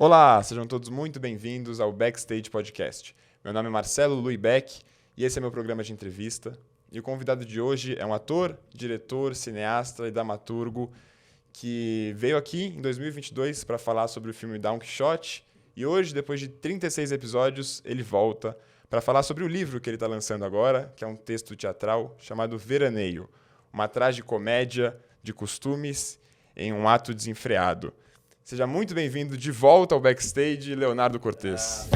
Olá, sejam todos muito bem-vindos ao Backstage Podcast. Meu nome é Marcelo Luibeck e esse é meu programa de entrevista. E o convidado de hoje é um ator, diretor, cineasta e dramaturgo que veio aqui em 2022 para falar sobre o filme Don Quixote e hoje, depois de 36 episódios, ele volta para falar sobre o livro que ele está lançando agora, que é um texto teatral chamado Veraneio, uma tragicomédia de costumes em um ato desenfreado. Seja muito bem-vindo de volta ao Backstage, Leonardo Cortez.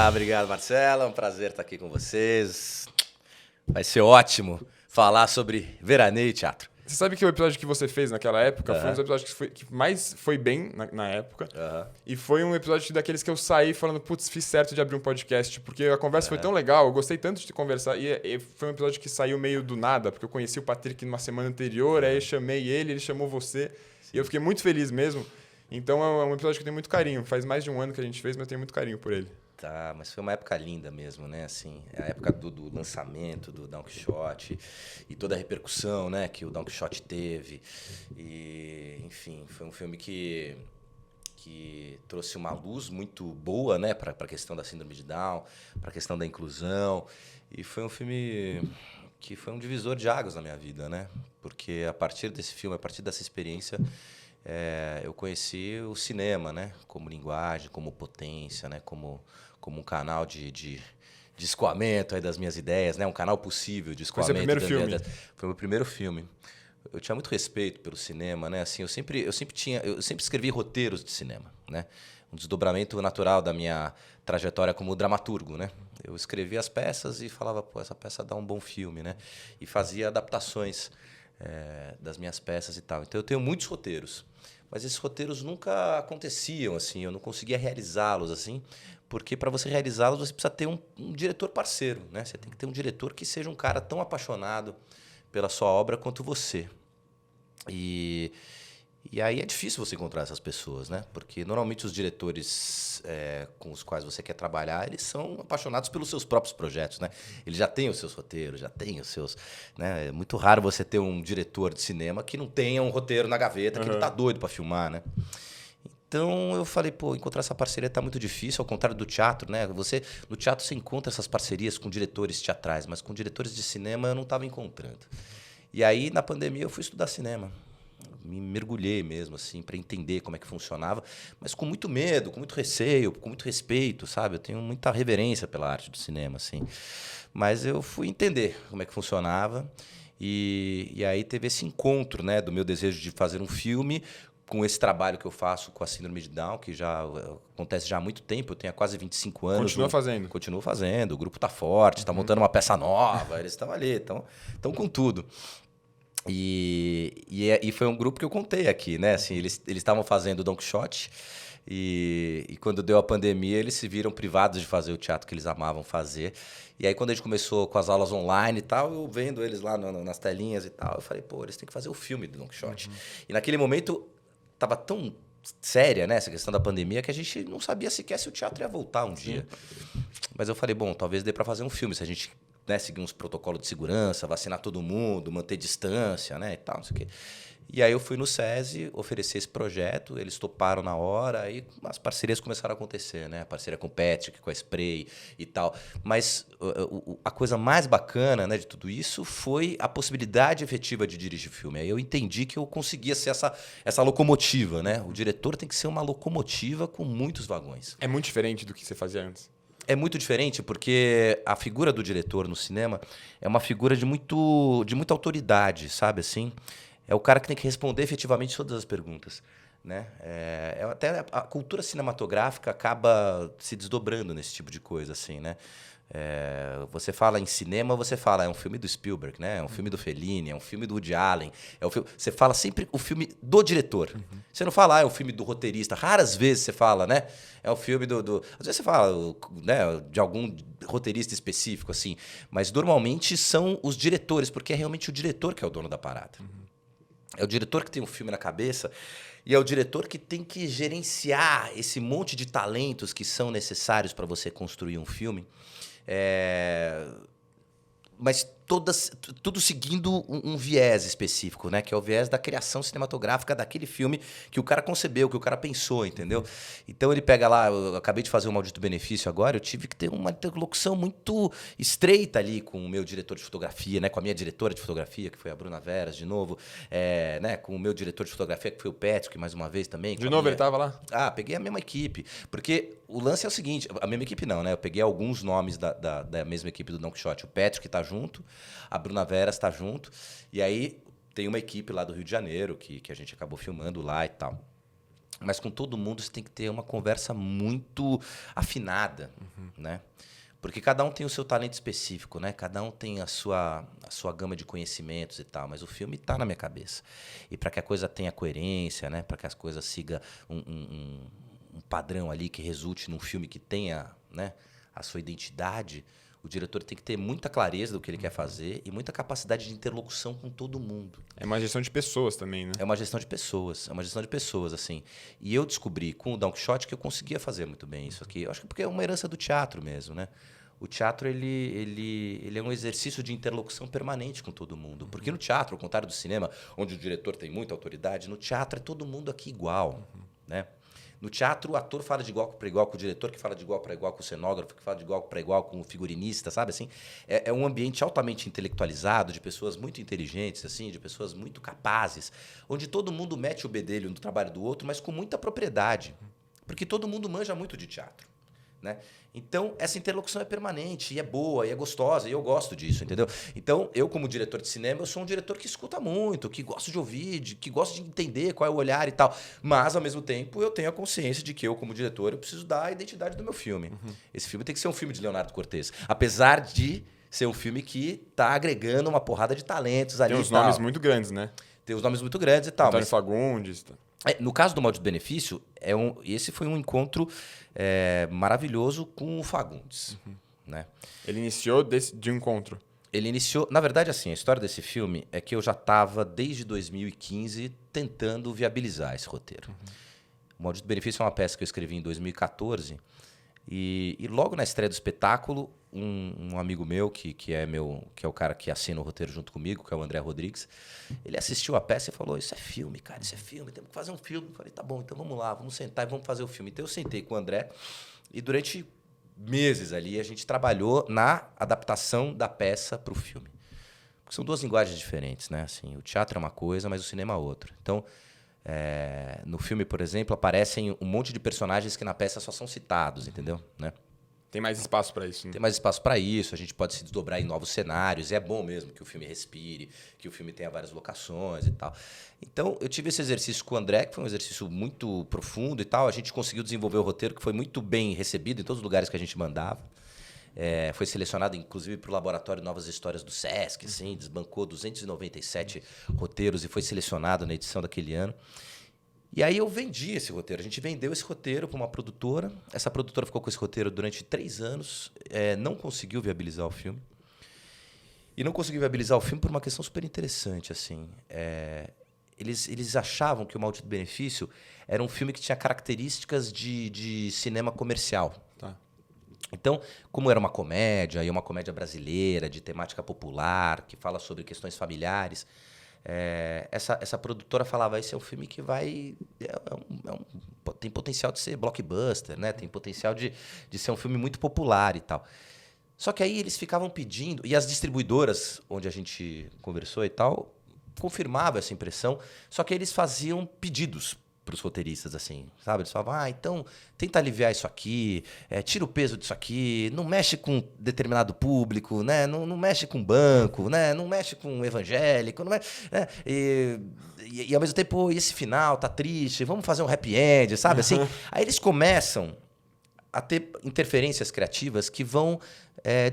Obrigado, Marcelo. É um prazer estar aqui com vocês. Vai ser ótimo falar sobre veraneio e teatro. Você sabe que o episódio que você fez naquela época foi um dos episódios que mais foi bem na época. E foi um episódio daqueles que eu saí falando, putz, fiz certo de abrir um podcast, porque a conversa foi tão legal, eu gostei tanto de conversar. E foi um episódio que saiu meio do nada, porque eu conheci o Patrick numa semana anterior, aí eu chamei ele chamou você. Sim. E eu fiquei muito feliz mesmo. Então é um episódio que eu tenho muito carinho. Faz mais de um ano que a gente fez, mas eu tenho muito carinho por ele. Tá, mas foi uma época linda mesmo, né? Assim, a época do lançamento do Don Quixote e toda a repercussão, né, que o Don Quixote teve. E, enfim, foi um filme que trouxe uma luz muito boa, né, para a questão da síndrome de Down, para a questão da inclusão. E foi um filme que foi um divisor de águas na minha vida, né? Porque a partir desse filme, a partir dessa experiência, eu conheci o cinema, né, como linguagem, como potência, né, como um canal de escoamento aí das minhas ideias, né, um canal possível de escoamento. Foi seu primeiro filme? Foi o meu primeiro filme. Eu tinha muito respeito pelo cinema, né? Assim, eu sempre escrevi roteiros de cinema, né? Um desdobramento natural da minha trajetória como dramaturgo, né? Eu escrevia as peças e falava, pô, essa peça dá um bom filme, né? E fazia adaptações das minhas peças e tal. Então eu tenho muitos roteiros, mas esses roteiros nunca aconteciam assim, eu não conseguia realizá-los assim, porque para você realizá-los você precisa ter um diretor parceiro, né? Você tem que ter um diretor que seja um cara tão apaixonado pela sua obra quanto você. E aí é difícil você encontrar essas pessoas, né? Porque normalmente os diretores com os quais você quer trabalhar, eles são apaixonados pelos seus próprios projetos, né? Eles já têm os seus roteiros, já têm os seus... né? É muito raro você ter um diretor de cinema que não tenha um roteiro na gaveta, que ele tá doido para filmar, né? Então eu falei, pô, encontrar essa parceria tá muito difícil, ao contrário do teatro, né? No teatro você encontra essas parcerias com diretores teatrais, mas com diretores de cinema eu não estava encontrando. E aí, na pandemia, eu fui estudar cinema. Me mergulhei mesmo, assim, para entender como é que funcionava, mas com muito medo, com muito receio, com muito respeito, sabe? Eu tenho muita reverência pela arte do cinema, assim. Mas eu fui entender como é que funcionava e aí teve esse encontro, né, do meu desejo de fazer um filme com esse trabalho que eu faço com a síndrome de Down, que já acontece já há muito tempo, eu tenho quase 25 anos. Continua fazendo? Continuo fazendo, o grupo está forte, está montando uma peça nova, eles estão ali, estão com tudo. E foi um grupo que eu contei aqui, né? Assim, eles estavam fazendo o Don Quixote e quando deu a pandemia eles se viram privados de fazer o teatro que eles amavam fazer. E aí quando a gente começou com as aulas online e tal, eu vendo eles lá nas telinhas e tal, eu falei, pô, eles têm que fazer o filme do Don Quixote. E naquele momento tava tão séria, né, essa questão da pandemia, que a gente não sabia sequer se o teatro ia voltar um dia. Mas eu falei, bom, talvez dê para fazer um filme, se a gente... né, seguir uns protocolos de segurança, vacinar todo mundo, manter distância, né, e tal, não sei o quê. E aí eu fui no SESI oferecer esse projeto, eles toparam na hora, aí as parcerias começaram a acontecer, né? A parceria com o Patrick, com a Spray e tal. Mas a coisa mais bacana, né, de tudo isso foi a possibilidade efetiva de dirigir filme. Aí eu entendi que eu conseguia ser essa locomotiva, né? O diretor tem que ser uma locomotiva com muitos vagões. É muito diferente do que você fazia antes? É muito diferente porque a figura do diretor no cinema é uma figura de muita autoridade, sabe assim? É o cara que tem que responder efetivamente todas as perguntas, né? Até a cultura cinematográfica acaba se desdobrando nesse tipo de coisa, assim, né? Você fala em cinema, você fala, é um filme do Spielberg, né? É um filme do Fellini, é um filme do Woody Allen. Você fala sempre o filme do diretor. Você não fala, é um filme do roteirista. Raras vezes você fala, né? É um filme às vezes você fala, né, de algum roteirista específico, assim. Mas normalmente são os diretores, porque é realmente o diretor que é o dono da parada. É o diretor que tem um filme na cabeça e é o diretor que tem que gerenciar esse monte de talentos que são necessários para você construir um filme. mas tudo seguindo um viés específico, né? Que é o viés da criação cinematográfica daquele filme que o cara concebeu, que o cara pensou, entendeu? Então ele pega lá, eu acabei de fazer o Maldito Benefício agora, eu tive que ter uma interlocução muito estreita ali com o meu diretor de fotografia, né? Com a minha diretora de fotografia, que foi a Bruna Veras, de novo, né? Com o meu diretor de fotografia, que foi o Patrick, mais uma vez também. De novo ele tava lá? Peguei a mesma equipe, porque o lance é o seguinte, a mesma equipe não, né? Eu peguei alguns nomes da mesma equipe do Don Quixote, o Patrick tá junto, a Bruna Veras está junto. E aí tem uma equipe lá do Rio de Janeiro que a gente acabou filmando lá e tal. Mas com todo mundo você tem que ter uma conversa muito afinada, né? Porque cada um tem o seu talento específico, né? Cada um tem a sua gama de conhecimentos e tal. Mas o filme está na minha cabeça. E para que a coisa tenha coerência, né? Para que as coisas sigam um padrão ali que resulte num filme que tenha, né, a sua identidade, o diretor tem que ter muita clareza do que ele quer fazer e muita capacidade de interlocução com todo mundo. É uma gestão de pessoas também, né? É uma gestão de pessoas, assim. E eu descobri com o Don Quixote que eu conseguia fazer muito bem isso aqui. Eu acho que porque é uma herança do teatro mesmo, né? O teatro ele é um exercício de interlocução permanente com todo mundo. Porque no teatro, ao contrário do cinema, onde o diretor tem muita autoridade, no teatro é todo mundo aqui igual, né? No teatro, o ator fala de igual para igual com o diretor, que fala de igual para igual com o cenógrafo, que fala de igual para igual com o figurinista, sabe assim? É um ambiente altamente intelectualizado, de pessoas muito inteligentes, assim, de pessoas muito capazes, onde todo mundo mete o bedelho no trabalho do outro, mas com muita propriedade, porque todo mundo manja muito de teatro, né? Então, essa interlocução é permanente, e é boa, e é gostosa, e eu gosto disso, entendeu? Então, eu como diretor de cinema, eu sou um diretor que escuta muito, que gosta de ouvir, que gosta de entender qual é o olhar e tal. Mas, ao mesmo tempo, eu tenho a consciência de que eu, como diretor, eu preciso dar a identidade do meu filme. Esse filme tem que ser um filme de Leonardo Cortez. Apesar de ser um filme que está agregando uma porrada de talentos ali. Tem uns nomes muito grandes, né? Tem os nomes muito grandes e tal. Antônio Fagundes. No caso do Maldito Benefício, esse foi um encontro maravilhoso com o Fagundes. Né? Ele iniciou de um encontro? Ele iniciou... Na verdade, assim, a história desse filme é que eu já estava, desde 2015, tentando viabilizar esse roteiro. O Maldito Benefício é uma peça que eu escrevi em 2014 e logo na estreia do espetáculo, um amigo meu, que é o cara que assina o roteiro junto comigo, que é o André Rodrigues, ele assistiu a peça e falou: isso é filme, cara, isso é filme, temos que fazer um filme. Eu falei: tá bom, então vamos lá, vamos sentar e vamos fazer o filme. Então eu sentei com o André e durante meses ali a gente trabalhou na adaptação da peça para o filme. Porque são duas linguagens diferentes, né? Assim, o teatro é uma coisa, mas o cinema é outra. Então, no filme, por exemplo, aparecem um monte de personagens que na peça só são citados, entendeu? Né? Tem mais espaço para isso, né? Tem mais espaço para isso, a gente pode se desdobrar em novos cenários, e é bom mesmo que o filme respire, que o filme tenha várias locações e tal. Então, eu tive esse exercício com o André, que foi um exercício muito profundo e tal, a gente conseguiu desenvolver o roteiro, que foi muito bem recebido em todos os lugares que a gente mandava. Foi selecionado, inclusive, para o Laboratório Novas Histórias do Sesc, assim, desbancou 297 roteiros e foi selecionado na edição daquele ano. E aí eu vendi esse roteiro. A gente vendeu esse roteiro para uma produtora. Essa produtora ficou com esse roteiro durante 3 anos. Não conseguiu viabilizar o filme. E não conseguiu viabilizar o filme por uma questão super interessante. Assim. Eles achavam que o Maldito Benefício era um filme que tinha características de cinema comercial. Tá. Então, como era uma comédia, e uma comédia brasileira, de temática popular, que fala sobre questões familiares... essa produtora falava: esse é um filme que tem potencial de ser blockbuster, né? Tem potencial de ser um filme muito popular e tal. Só que aí eles ficavam pedindo, e as distribuidoras, onde a gente conversou e tal, confirmavam essa impressão, só que eles faziam pedidos para os roteiristas, assim, sabe? Eles falavam: então, tenta aliviar isso aqui, tira o peso disso aqui, não mexe com determinado público, né? Não mexe com banco, né? Não mexe com evangélico, não mexe, né? E ao mesmo tempo, esse final tá triste, vamos fazer um happy end, sabe? Assim, aí eles começam a ter interferências criativas que vão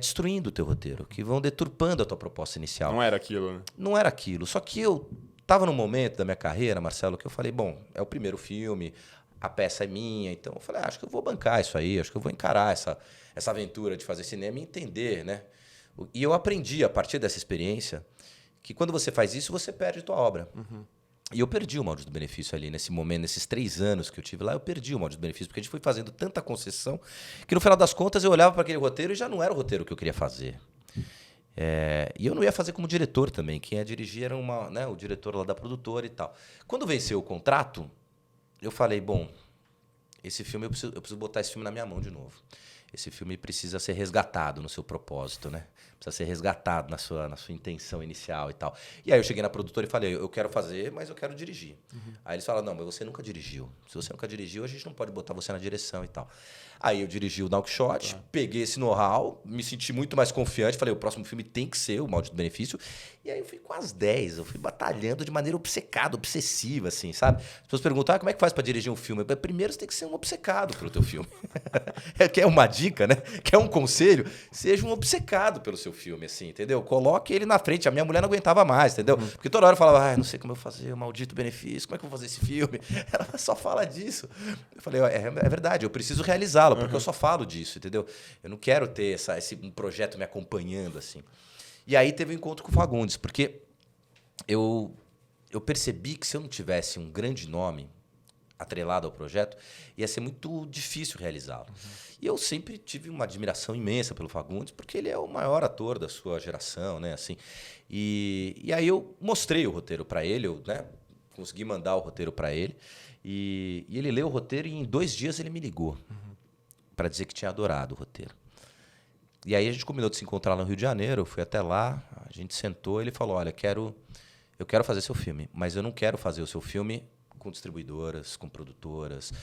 destruindo o teu roteiro, que vão deturpando a tua proposta inicial. Não era aquilo, né? Não era aquilo, só que eu estava num momento da minha carreira, Marcelo, que eu falei: bom, é o primeiro filme, a peça é minha, então eu falei: acho que eu vou bancar isso aí, acho que eu vou encarar essa aventura de fazer cinema e entender, né? E eu aprendi, a partir dessa experiência, que quando você faz isso, você perde a tua obra. E eu perdi o Maldito Benefício ali, nesse momento, nesses 3 anos que eu tive lá, eu perdi o Maldito Benefício, porque a gente foi fazendo tanta concessão que, no final das contas, eu olhava para aquele roteiro e já não era o roteiro que eu queria fazer. E eu não ia fazer como diretor também. Quem ia dirigir era o diretor lá da produtora e tal. Quando venceu o contrato, eu falei, bom, esse filme eu preciso botar esse filme na minha mão de novo. Esse filme precisa ser resgatado no seu propósito, né? Precisa ser resgatado na sua intenção inicial e tal. E aí eu cheguei na produtora e falei, eu quero fazer, mas eu quero dirigir. Aí eles falaram, não, mas você nunca dirigiu. Se você nunca dirigiu, a gente não pode botar você na direção e tal. Aí eu dirigi o Knockshot, peguei esse know-how, me senti muito mais confiante. Falei, o próximo filme tem que ser o Maldito Benefício. E aí eu fui com as 10, eu fui batalhando de maneira obcecada, obsessiva, assim, sabe? As pessoas perguntam, como é que faz para dirigir um filme? Primeiro você tem que ser um obcecado pelo teu filme. Quer uma dica, né? Quer um conselho? Seja um obcecado pelo seu filme, assim, entendeu? Coloque ele na frente. A minha mulher não aguentava mais, entendeu? Porque toda hora eu falava, não sei como eu vou fazer o Maldito Benefício, como é que eu vou fazer esse filme? Ela só fala disso. Eu falei, é verdade, eu preciso realizá-lo, porque eu só falo disso, entendeu? Eu não quero ter um projeto me acompanhando, assim. E aí teve um encontro com o Fagundes, porque eu percebi que se eu não tivesse um grande nome atrelado ao projeto, ia ser muito difícil realizá-lo. E eu sempre tive uma admiração imensa pelo Fagundes, porque ele é o maior ator da sua geração, né? Assim, e aí eu mostrei o roteiro para ele, consegui mandar o roteiro para ele, e ele leu o roteiro e em 2 dias ele me ligou para dizer que tinha adorado o roteiro. E aí a gente combinou de se encontrar no Rio de Janeiro, eu fui até lá, a gente sentou, ele falou, olha, eu quero fazer seu filme, mas eu não quero fazer o seu filme com distribuidoras, com produtoras,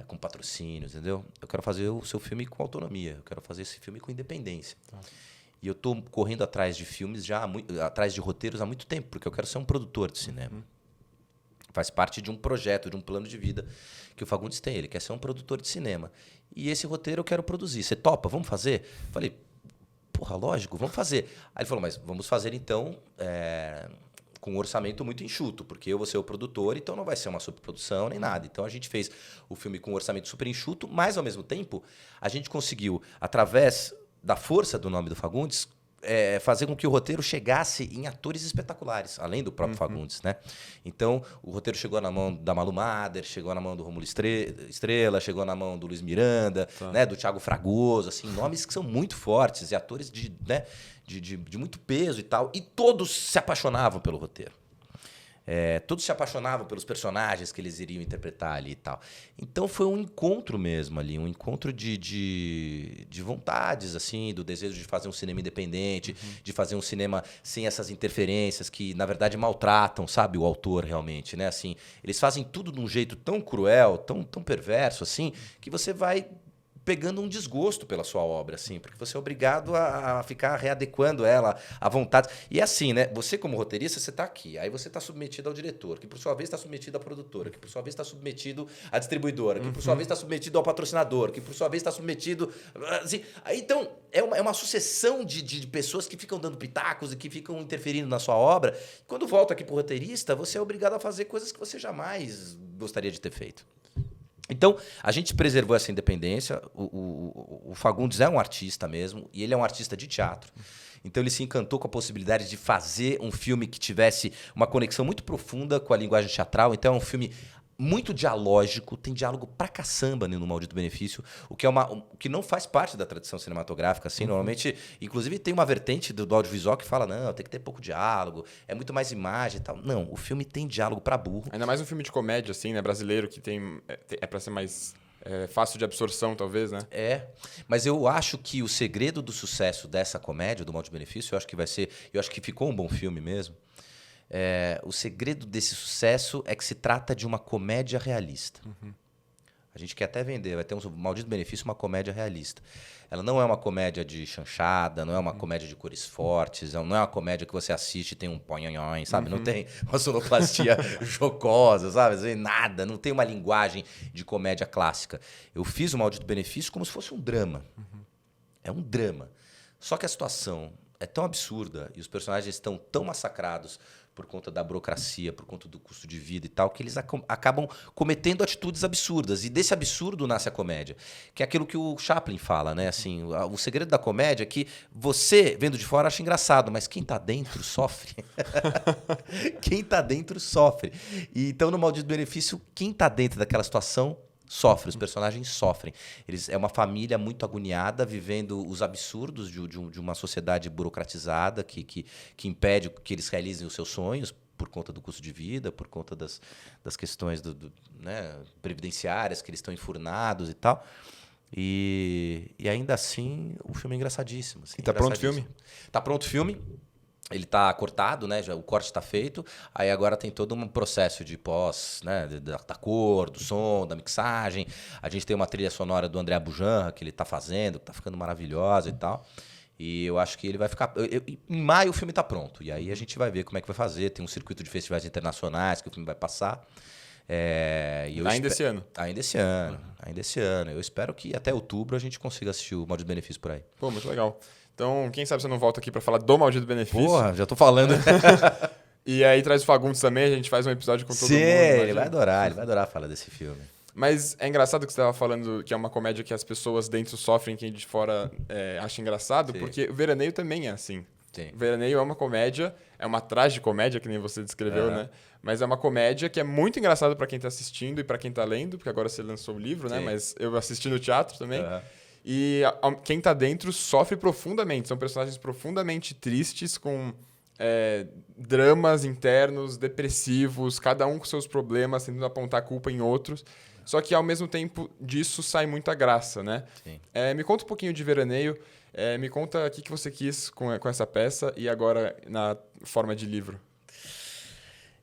com patrocínios, entendeu? Eu quero fazer o seu filme com autonomia, eu quero fazer esse filme com independência. E eu estou correndo atrás de filmes, atrás de roteiros há muito tempo, porque eu quero ser um produtor de cinema. Faz parte de um projeto, de um plano de vida que o Fagundes tem. Ele quer ser um produtor de cinema. E esse roteiro eu quero produzir. Você topa? Vamos fazer? Falei, porra, lógico, vamos fazer. Aí ele falou, mas vamos fazer então com um orçamento muito enxuto, porque eu vou ser o produtor, então não vai ser uma superprodução nem nada. Então a gente fez o filme com um orçamento super enxuto, mas ao mesmo tempo a gente conseguiu, através da força do nome do Fagundes, fazer com que o roteiro chegasse em atores espetaculares, além do próprio Fagundes, né? Então, o roteiro chegou na mão da Malu Mader, chegou na mão do Rômulo Estrela, chegou na mão do Luiz Miranda, né? Do Thiago Fragoso, assim, nomes que são muito fortes e atores de muito peso e tal, e todos se apaixonavam pelo roteiro. Todos se apaixonavam pelos personagens que eles iriam interpretar ali e tal. Então foi um encontro mesmo ali, um encontro de vontades, assim, do desejo de fazer um cinema independente, de fazer um cinema sem essas interferências que, na verdade, maltratam, sabe, o autor realmente, né? Assim, eles fazem tudo de um jeito tão cruel, tão perverso, assim, que você vai pegando um desgosto pela sua obra, assim, porque você é obrigado a ficar readequando ela à vontade. E assim, né? Você, como roteirista, você está aqui. Aí você está submetido ao diretor, que por sua vez está submetido à produtora, que por sua vez está submetido à distribuidora, que por sua vez está submetido ao patrocinador, que por sua vez está submetido... Assim, então, é uma sucessão de pessoas que ficam dando pitacos e que ficam interferindo na sua obra. Quando volta aqui para o roteirista, você é obrigado a fazer coisas que você jamais gostaria de ter feito. Então, a gente preservou essa independência. O Fagundes é um artista mesmo, e ele é um artista de teatro. Então, ele se encantou com a possibilidade de fazer um filme que tivesse uma conexão muito profunda com a linguagem teatral. Então, é um filme muito dialógico, tem diálogo pra caçamba no Maldito Benefício, o que não faz parte da tradição cinematográfica, assim, normalmente, inclusive tem uma vertente do audiovisual que fala, não, tem que ter pouco diálogo, é muito mais imagem e tal. Não, o filme tem diálogo pra burro. Ainda mais um filme de comédia, assim, né, brasileiro, que é pra ser mais fácil de absorção, talvez, né? Mas eu acho que o segredo do sucesso dessa comédia, do Maldito Benefício, eu acho que ficou um bom filme mesmo. O segredo desse sucesso é que se trata de uma comédia realista. A gente quer até vender, vai ter um Maldito Benefício, uma comédia realista. Ela não é uma comédia de chanchada, não é uma comédia de cores fortes, não é uma comédia que você assiste e tem um ponhonhon, sabe? Não tem uma sonoplastia jocosa, sabe? Assim, nada, não tem uma linguagem de comédia clássica. Eu fiz o Maldito Benefício como se fosse um drama. É um drama. Só que a situação é tão absurda e os personagens estão tão massacrados por conta da burocracia, por conta do custo de vida e tal, que eles acabam cometendo atitudes absurdas. E desse absurdo nasce a comédia, que é aquilo que o Chaplin fala, né? Assim, o segredo da comédia é que você, vendo de fora, acha engraçado, mas quem está dentro sofre. Quem está dentro sofre. E, então, no Maldito Benefício, quem está dentro daquela situação Sofre, os personagens sofrem. É uma família muito agoniada, vivendo os absurdos de uma sociedade burocratizada que impede que eles realizem os seus sonhos por conta do custo de vida, por conta das questões né, previdenciárias, que eles estão enfurnados e tal. E ainda assim, o filme é engraçadíssimo. Assim, e tá pronto o filme? Tá pronto o filme. Ele está cortado, né? O corte está feito. Aí agora tem todo um processo de pós, né? Da cor, do som, da mixagem. A gente tem uma trilha sonora do André Bujanra que ele está fazendo, que está ficando maravilhosa e tal. E eu acho que ele vai ficar... Em maio o filme está pronto. E aí a gente vai ver como é que vai fazer. Tem um circuito de festivais internacionais que o filme vai passar. Ainda esse ano? Ainda esse ano. Eu espero que até outubro a gente consiga assistir o Maldito Benefício por aí. Pô, muito legal. Então, quem sabe você não volta aqui para falar do Maldito Benefício. Porra, já tô falando. E aí traz o Fagundes também, a gente faz um episódio com todo mundo. Sim, ele vai adorar falar desse filme. Mas é engraçado que você estava falando que é uma comédia que as pessoas dentro sofrem, quem de fora acha engraçado, sim, porque o Veraneio também é assim. Sim. O Veraneio é uma comédia, é uma tragicomédia, que nem você descreveu, né? Mas é uma comédia que é muito engraçada para quem tá assistindo e para quem tá lendo, porque agora você lançou o livro, né? Mas eu assisti no teatro também. E quem tá dentro sofre profundamente. São personagens profundamente tristes, com dramas internos, depressivos, cada um com seus problemas, tentando apontar a culpa em outros. Só que, ao mesmo tempo disso, sai muita graça, né? Sim. Me conta um pouquinho de Veraneio. Me conta o que você quis com essa peça e agora na forma de livro.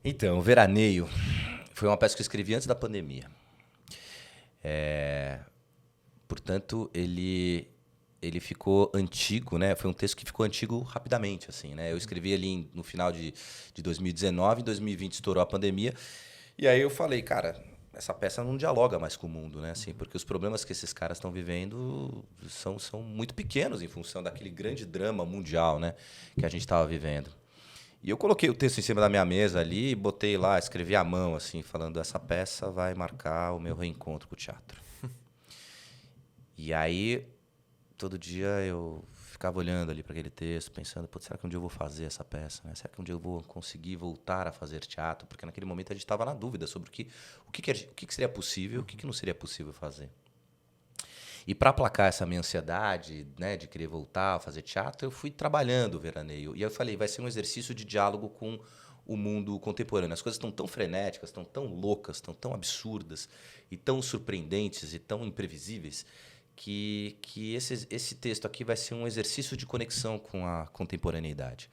Então, o Veraneio foi uma peça que eu escrevi antes da pandemia. Portanto, ele ficou antigo, né? Foi um texto que ficou antigo rapidamente, assim, né? Eu escrevi ali no final de 2019, em 2020 estourou a pandemia, e aí eu falei, cara, essa peça não dialoga mais com o mundo, né? Assim, porque os problemas que esses caras estão vivendo são muito pequenos em função daquele grande drama mundial, né? Que a gente estava vivendo. E eu coloquei o texto em cima da minha mesa ali e botei lá, escrevi à mão, assim, falando, essa peça vai marcar o meu reencontro com o teatro. E aí, todo dia eu ficava olhando ali para aquele texto, pensando, será que um dia eu vou fazer essa peça? Né? Será que um dia eu vou conseguir voltar a fazer teatro? Porque naquele momento a gente estava na dúvida sobre o que seria possível e o que não seria possível fazer. E para aplacar essa minha ansiedade, né, de querer voltar a fazer teatro, eu fui trabalhando o Veraneio. E eu falei, vai ser um exercício de diálogo com o mundo contemporâneo. As coisas estão tão frenéticas, estão tão loucas, estão tão absurdas e tão surpreendentes e tão imprevisíveis que esse texto aqui vai ser um exercício de conexão com a contemporaneidade.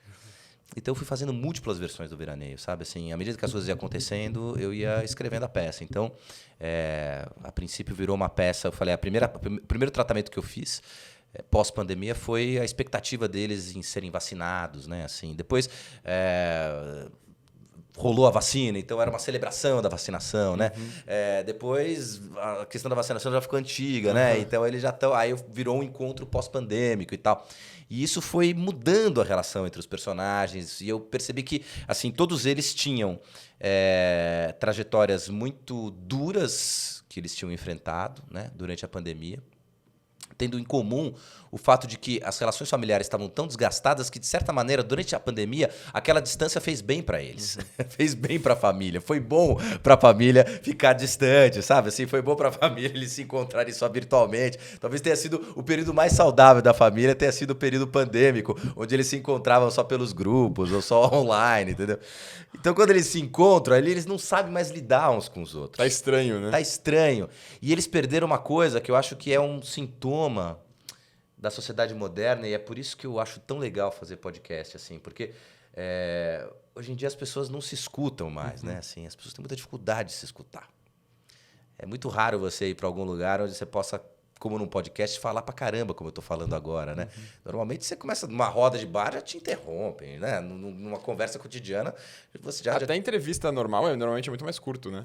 Então eu fui fazendo múltiplas versões do Veraneio, sabe? Assim, à medida que as coisas iam acontecendo, eu ia escrevendo a peça. Então, a princípio virou uma peça, eu falei, o primeiro tratamento que eu fiz pós-pandemia foi a expectativa deles em serem vacinados, né? Assim, depois rolou a vacina, então era uma celebração da vacinação, né? Depois a questão da vacinação já ficou antiga, né? Então eles já estão, aí virou um encontro pós-pandêmico e tal. E isso foi mudando a relação entre os personagens e eu percebi que assim todos eles tinham trajetórias muito duras que eles tinham enfrentado, né? Durante a pandemia, tendo em comum o fato de que as relações familiares estavam tão desgastadas que, de certa maneira, durante a pandemia, aquela distância fez bem para eles. Fez bem para a família. Foi bom para a família ficar distante, sabe? Assim, foi bom para a família eles se encontrarem só virtualmente. Talvez tenha sido o período mais saudável da família, tenha sido o período pandêmico, onde eles se encontravam só pelos grupos ou só online, entendeu? Então, quando eles se encontram, ali eles não sabem mais lidar uns com os outros. Tá estranho, né? Tá estranho. E eles perderam uma coisa que eu acho que é um sintoma da sociedade moderna, e é por isso que eu acho tão legal fazer podcast, assim, porque hoje em dia as pessoas não se escutam mais, né? Assim, as pessoas têm muita dificuldade de se escutar. É muito raro você ir para algum lugar onde você possa, como num podcast, falar pra caramba, como eu tô falando agora, né? Normalmente você começa numa roda de bar, já te interrompem, né? Numa conversa cotidiana, você já... Até entrevista normal normalmente é muito mais curto, né?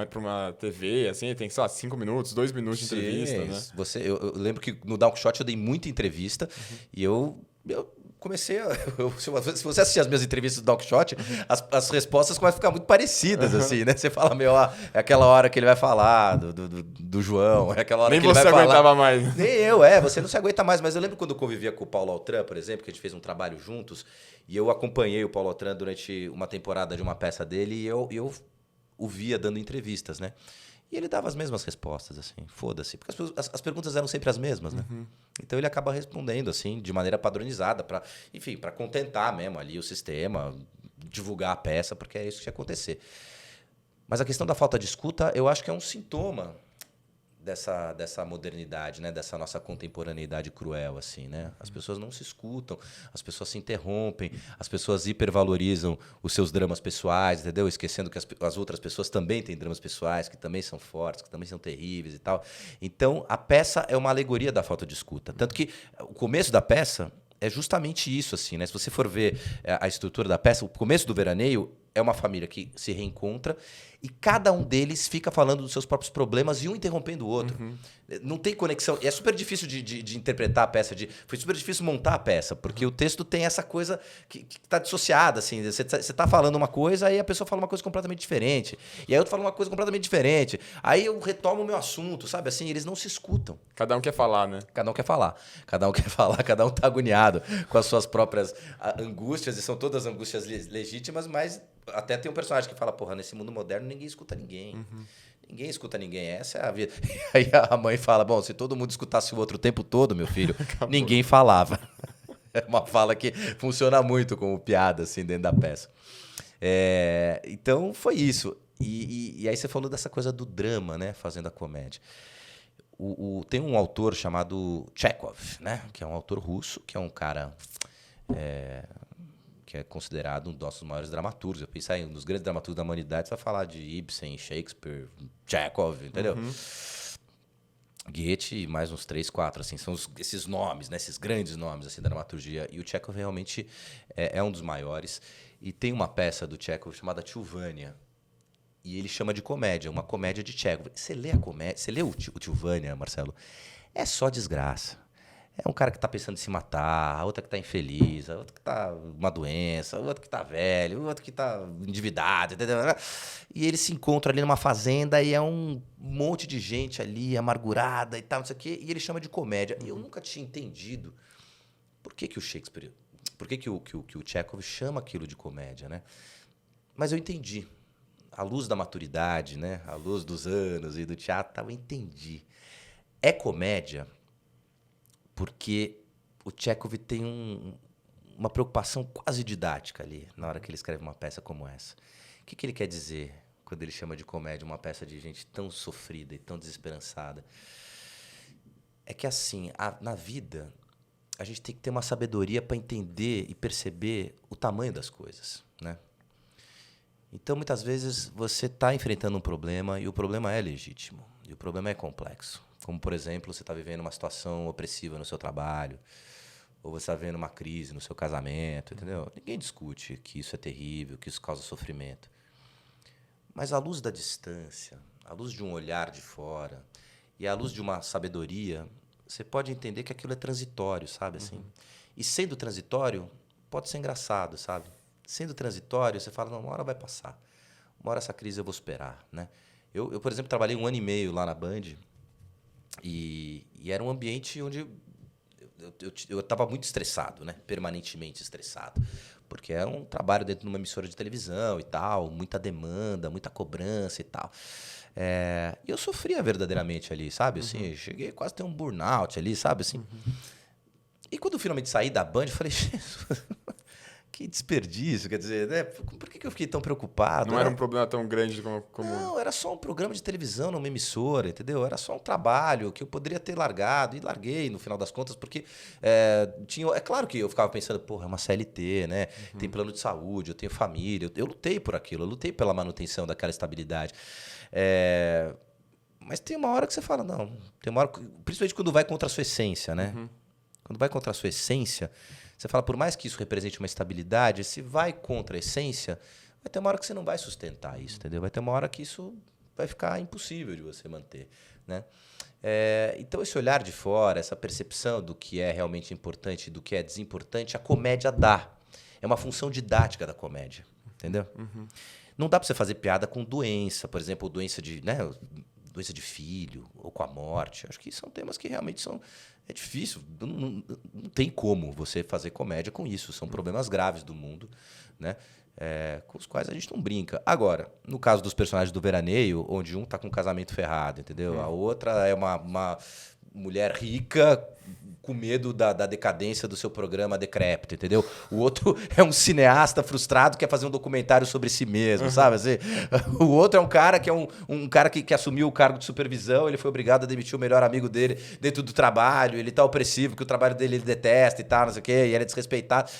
Para uma TV, assim, tem, sei lá, 5 minutos, 2 minutos de entrevista, né? Eu lembro que no Downshot eu dei muita entrevista e eu comecei a... se você assistir as minhas entrevistas do Downshot, as respostas começam a ficar muito parecidas, assim, né? Você fala, é aquela hora que ele vai falar do João, é aquela hora Nem que ele vai falar... Nem você aguentava mais. Nem eu, você não se aguenta mais. Mas eu lembro quando eu convivia com o Paulo Altran, por exemplo, que a gente fez um trabalho juntos, e eu acompanhei o Paulo Altran durante uma temporada de uma peça dele, e eu o via dando entrevistas, né? E ele dava as mesmas respostas, assim, foda-se. Porque as perguntas eram sempre as mesmas, né? Então ele acaba respondendo, assim, de maneira padronizada, para, enfim, para contentar mesmo ali o sistema, divulgar a peça, porque é isso que ia acontecer. Mas a questão da falta de escuta, eu acho que é um sintoma dessa modernidade, né? Dessa nossa contemporaneidade cruel, assim, né? As pessoas não se escutam, as pessoas se interrompem, as pessoas hipervalorizam os seus dramas pessoais, entendeu? Esquecendo que as outras pessoas também têm dramas pessoais, que também são fortes, que também são terríveis e tal. Então, a peça é uma alegoria da falta de escuta. Tanto que o começo da peça é justamente isso, assim, né? Se você for ver a estrutura da peça, o começo do Veraneio é uma família que se reencontra e cada um deles fica falando dos seus próprios problemas e um interrompendo o outro. Não tem conexão. E é super difícil de interpretar a peça. Foi super difícil montar a peça, porque o texto tem essa coisa que está dissociada. Assim, você está falando uma coisa, aí a pessoa fala uma coisa completamente diferente. E aí outro fala uma coisa completamente diferente. Aí eu retomo o meu assunto, sabe? Assim, eles não se escutam. Cada um quer falar, né? Cada um quer falar. Cada um quer falar, cada um está agoniado com as suas próprias angústias, e são todas angústias legítimas, mas até tem um personagem que fala, porra, nesse mundo moderno ninguém escuta ninguém. Ninguém escuta ninguém, essa é a vida. E aí a mãe fala, bom, se todo mundo escutasse o outro o tempo todo, meu filho, ninguém falava. É uma fala que funciona muito como piada, assim, dentro da peça. Então, foi isso. E aí você falou dessa coisa do drama, né, fazendo a comédia. Tem um autor chamado Chekhov, né, que é um autor russo, que é um cara... que é considerado um dos nossos maiores dramaturgos. Eu pensei nos grandes dramaturgos da humanidade, você vai falar de Ibsen, Shakespeare, Chekhov, entendeu? Goethe e mais uns 3, 4, assim, são esses nomes, né? Esses grandes nomes assim, da dramaturgia. E o Chekhov realmente é um dos maiores. E tem uma peça do Chekhov chamada Tchuvania. E ele chama de comédia, uma comédia de Chekhov. Você lê a comédia, você lê o Tchuvania, Marcelo? É só desgraça. É um cara que está pensando em se matar, a outra que está infeliz, a outra que está uma doença, a outra que está velho, a outra que está endividado, entendeu? E eles se encontram ali numa fazenda e é um monte de gente ali amargurada e tal, não sei o quê, e ele chama de comédia. E eu nunca tinha entendido por que o Shakespeare, por que o Chekhov chama aquilo de comédia, né? Mas eu entendi. À luz da maturidade, né? À luz dos anos e do teatro, eu entendi. É comédia porque o Chekhov tem uma preocupação quase didática ali, na hora que ele escreve uma peça como essa. O que ele quer dizer quando ele chama de comédia uma peça de gente tão sofrida e tão desesperançada? É que, assim, na vida, a gente tem que ter uma sabedoria para entender e perceber o tamanho das coisas, né? Então, muitas vezes, você está enfrentando um problema e o problema é legítimo, e o problema é complexo. Como, por exemplo, você está vivendo uma situação opressiva no seu trabalho, ou você está vivendo uma crise no seu casamento, entendeu? Ninguém discute que isso é terrível, que isso causa sofrimento. Mas à luz da distância, à luz de um olhar de fora e à luz de uma sabedoria, você pode entender que aquilo é transitório, sabe? Assim? E sendo transitório, pode ser engraçado, sabe? Sendo transitório, você fala, não, uma hora vai passar. Uma hora essa crise eu vou superar, né? Eu, por exemplo, trabalhei 1 ano e meio lá na Band, e era um ambiente onde eu estava muito estressado, né? Permanentemente estressado. Porque era um trabalho dentro de uma emissora de televisão e tal, muita demanda, muita cobrança e tal. E eu sofria verdadeiramente ali, sabe? Assim, cheguei quase a ter um burnout ali, sabe? Assim. E quando eu finalmente saí da Band, eu falei, Jesus, que desperdício, quer dizer, né? Por que eu fiquei tão preocupado? Não era um problema tão grande como... Não, era só um programa de televisão numa emissora, entendeu? Era só um trabalho que eu poderia ter largado, e larguei no final das contas, porque é claro que eu ficava pensando, porra, é uma CLT, né? Tem plano de saúde, eu tenho família, eu lutei por aquilo, eu lutei pela manutenção daquela estabilidade. Mas tem uma hora que você fala, não, tem uma hora, principalmente quando vai contra a sua essência, né? Quando vai contra a sua essência, você fala, por mais que isso represente uma estabilidade, se vai contra a essência, vai ter uma hora que você não vai sustentar isso, entendeu? Vai ter uma hora que isso vai ficar impossível de você manter, né? Então, esse olhar de fora, essa percepção do que é realmente importante e do que é desimportante, a comédia dá. É uma função didática da comédia, entendeu? Não dá para você fazer piada com doença, por exemplo, doença de doença de filho ou com a morte. Acho que são temas que realmente é difícil. Não tem como você fazer comédia com isso. São problemas graves do mundo, né? Com os quais a gente não brinca. Agora, no caso dos personagens do Veraneio, onde um tá com um casamento ferrado, entendeu? A outra é uma mulher rica com medo da decadência do seu programa decrépito, entendeu? O outro é um cineasta frustrado que quer fazer um documentário sobre si mesmo, sabe? Assim, o outro é um cara que é um cara que assumiu o cargo de supervisão, ele foi obrigado a demitir o melhor amigo dele dentro do trabalho, ele tá opressivo, que o trabalho dele ele detesta e tal, não sei o quê, e ele é desrespeitado.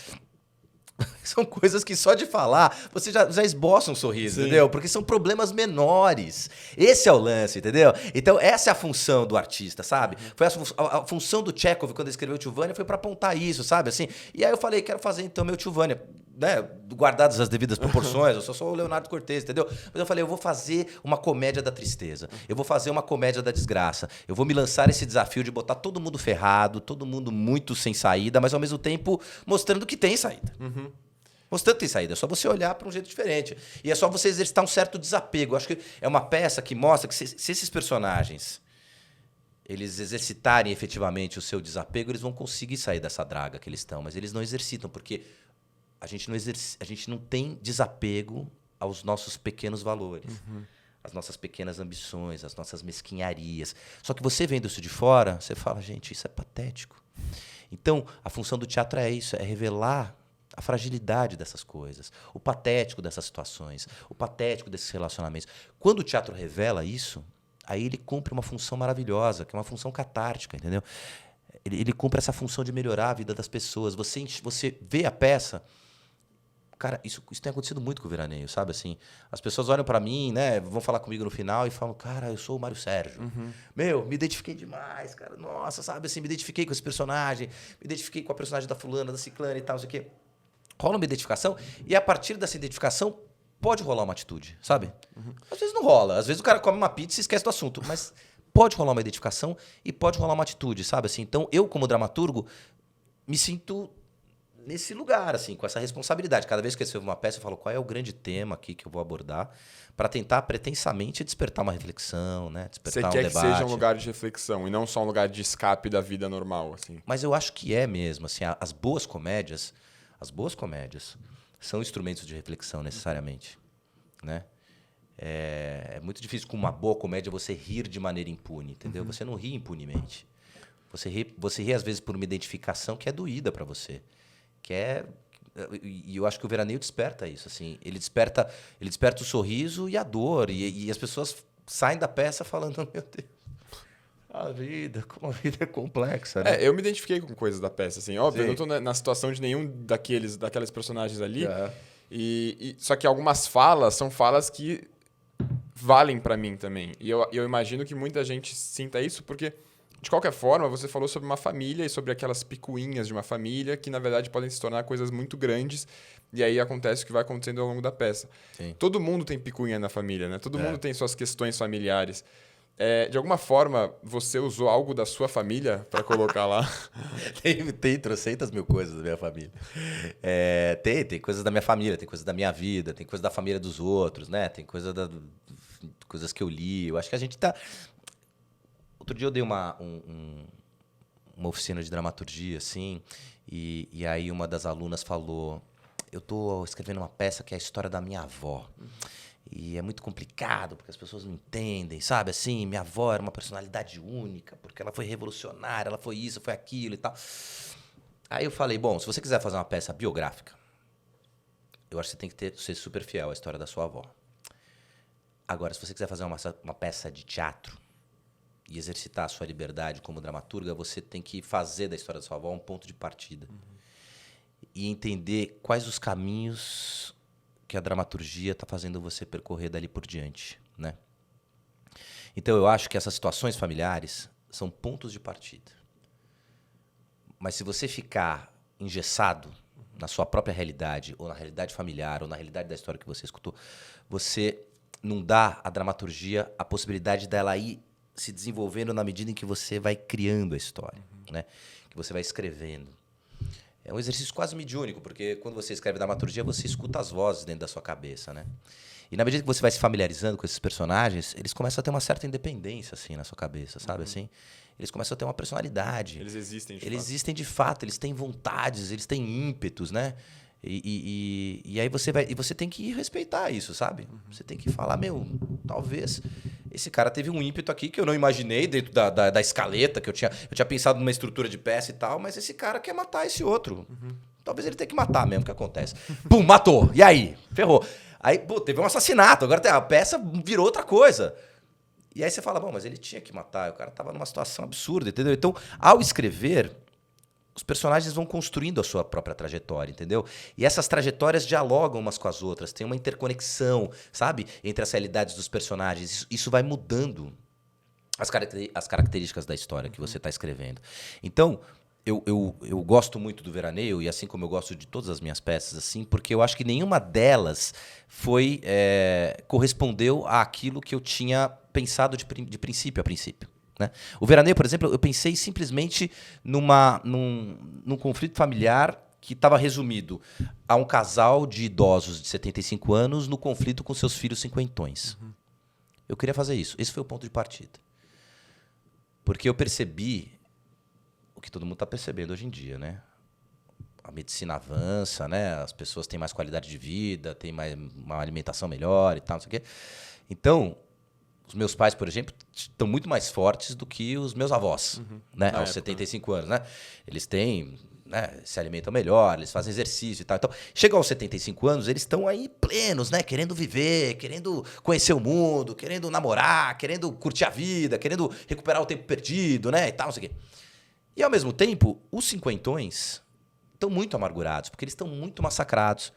São coisas que só de falar você já esboça um sorriso, entendeu? Porque são problemas menores. Esse é o lance, entendeu? Então, essa é a função do artista, sabe? Foi a função do Chekhov, quando ele escreveu o Tio Vânia, foi pra apontar isso, sabe? Assim, e aí eu falei, quero fazer então meu Tio Vânia, né? Guardadas as devidas proporções, eu sou o Leonardo Cortez, entendeu? Mas eu falei, eu vou fazer uma comédia da tristeza, eu vou fazer uma comédia da desgraça, eu vou me lançar esse desafio de botar todo mundo ferrado, todo mundo muito sem saída, mas ao mesmo tempo mostrando que tem saída. Mostrando que tem saída, é só você olhar para um jeito diferente. E é só você exercitar um certo desapego. Eu acho que é uma peça que mostra que se esses personagens eles exercitarem efetivamente o seu desapego, eles vão conseguir sair dessa draga que eles estão, mas eles não exercitam, porque a gente não tem desapego aos nossos pequenos valores, às nossas pequenas ambições, às nossas mesquinharias. Só que você vendo isso de fora, você fala, gente, isso é patético. Então, a função do teatro é isso, é revelar a fragilidade dessas coisas, o patético dessas situações, o patético desses relacionamentos. Quando o teatro revela isso, aí ele cumpre uma função maravilhosa, que é uma função catártica, entendeu? Ele cumpre essa função de melhorar a vida das pessoas. Você vê a peça. Cara, isso tem acontecido muito com o Veraneio, sabe? Assim, as pessoas olham para mim, né? Vão falar comigo no final e falam, cara, eu sou o Mário Sérgio. Meu, me identifiquei demais, cara. Nossa, sabe? Assim, me identifiquei com esse personagem, me identifiquei com a personagem da fulana, da ciclana e tal, não sei o quê. Rola uma identificação e a partir dessa identificação pode rolar uma atitude, sabe? Às vezes não rola. Às vezes o cara come uma pizza e esquece do assunto. Mas pode rolar uma identificação e pode rolar uma atitude, sabe? Assim, então, eu, como dramaturgo, me sinto nesse lugar, assim, com essa responsabilidade. Cada vez que eu escrevo uma peça, eu falo qual é o grande tema aqui que eu vou abordar para tentar pretensamente despertar uma reflexão, né? Despertar Você quer debate. que seja um lugar de reflexão e não só um lugar de escape da vida normal, assim. Mas eu acho que é mesmo, assim, as boas comédias são instrumentos de reflexão necessariamente, né? É muito difícil com uma boa comédia você rir de maneira impune, entendeu? Você não ri impunemente. Você ri às vezes por uma identificação que é doída para você, e eu acho que o Veraneio desperta isso, assim, ele desperta o sorriso e a dor e as pessoas saem da peça falando, meu Deus. Como a vida é complexa, né? Eu me identifiquei com coisas da peça, assim. Óbvio, eu não tô na situação de nenhum daqueles personagens ali. Só que algumas falas são falas que valem pra mim também. E eu imagino que muita gente sinta isso, porque, de qualquer forma, você falou sobre uma família e sobre aquelas picuinhas de uma família que, na verdade, podem se tornar coisas muito grandes. E aí acontece o que vai acontecendo ao longo da peça. Sim. Todo mundo tem picuinha na família, né? Todo mundo tem suas questões familiares. De alguma forma, você usou algo da sua família para colocar lá? Tem trocentas mil coisas da minha família. Tem coisas da minha família, tem coisas da minha vida, tem coisas da família dos outros, né? Tem coisas que eu li. Eu acho que a gente tá... Outro dia eu dei uma oficina de dramaturgia, assim, e aí uma das alunas falou, eu tô escrevendo uma peça que é a história da minha avó. E é muito complicado, porque as pessoas não entendem, sabe? Assim, minha avó era uma personalidade única, porque ela foi revolucionária, ela foi isso, foi aquilo e tal. Aí eu falei, bom, se você quiser fazer uma peça biográfica, eu acho que você tem que ser super fiel à história da sua avó. Agora, se você quiser fazer uma peça de teatro e exercitar a sua liberdade como dramaturga, você tem que fazer da história da sua avó um ponto de partida. E entender quais os caminhos que a dramaturgia está fazendo você percorrer dali por diante, né? Então, eu acho que essas situações familiares são pontos de partida. Mas se você ficar engessado na sua própria realidade, ou na realidade familiar, ou na realidade da história que você escutou, você não dá à dramaturgia a possibilidade dela ir se desenvolvendo na medida em que você vai criando a história, né? Que você vai escrevendo. É um exercício quase mediúnico, porque quando você escreve dramaturgia, você escuta as vozes dentro da sua cabeça, né? E na medida que você vai se familiarizando com esses personagens, eles começam a ter uma certa independência, assim, na sua cabeça, sabe? Assim, eles começam a ter uma personalidade. Eles existem de Eles fato. existem de fato, eles têm vontades, eles têm ímpetos, né? E aí você tem que respeitar isso, sabe? Você tem que falar, talvez esse cara teve um ímpeto aqui que eu não imaginei dentro da escaleta, que eu tinha pensado numa estrutura de peça e tal, mas esse cara quer matar esse outro. Talvez ele tenha que matar mesmo, o que acontece? Pum, matou. E aí? Ferrou. Aí, teve um assassinato, agora a peça virou outra coisa. E aí você fala, bom, mas ele tinha que matar, o cara estava numa situação absurda, entendeu? Então, ao escrever, os personagens vão construindo a sua própria trajetória, entendeu? E essas trajetórias dialogam umas com as outras, tem uma interconexão, sabe? Entre as realidades dos personagens. Isso vai mudando as características da história que você está escrevendo. Então, eu gosto muito do Veraneio, e assim como eu gosto de todas as minhas peças, assim, porque eu acho que nenhuma delas correspondeu àquilo que eu tinha pensado de princípio a princípio. Né? O Veraneio, por exemplo, eu pensei simplesmente num conflito familiar que estava resumido a um casal de idosos de 75 anos no conflito com seus filhos cinquentões. Eu queria fazer isso. Esse foi o ponto de partida. Porque eu percebi o que todo mundo está percebendo hoje em dia, né? A medicina avança, né? As pessoas têm mais qualidade de vida, têm uma alimentação melhor e tal, não sei o quê. Então, os meus pais, por exemplo, estão muito mais fortes do que os meus avós, né? Aos 75 anos, né? Eles têm, né? Se alimentam melhor, eles fazem exercício e tal. Então, chega aos 75 anos, eles estão aí plenos, né? Querendo viver, querendo conhecer o mundo, querendo namorar, querendo curtir a vida, querendo recuperar o tempo perdido, né? E tal, não sei o quê. E, ao mesmo tempo, os cinquentões estão muito amargurados, porque eles estão muito massacrados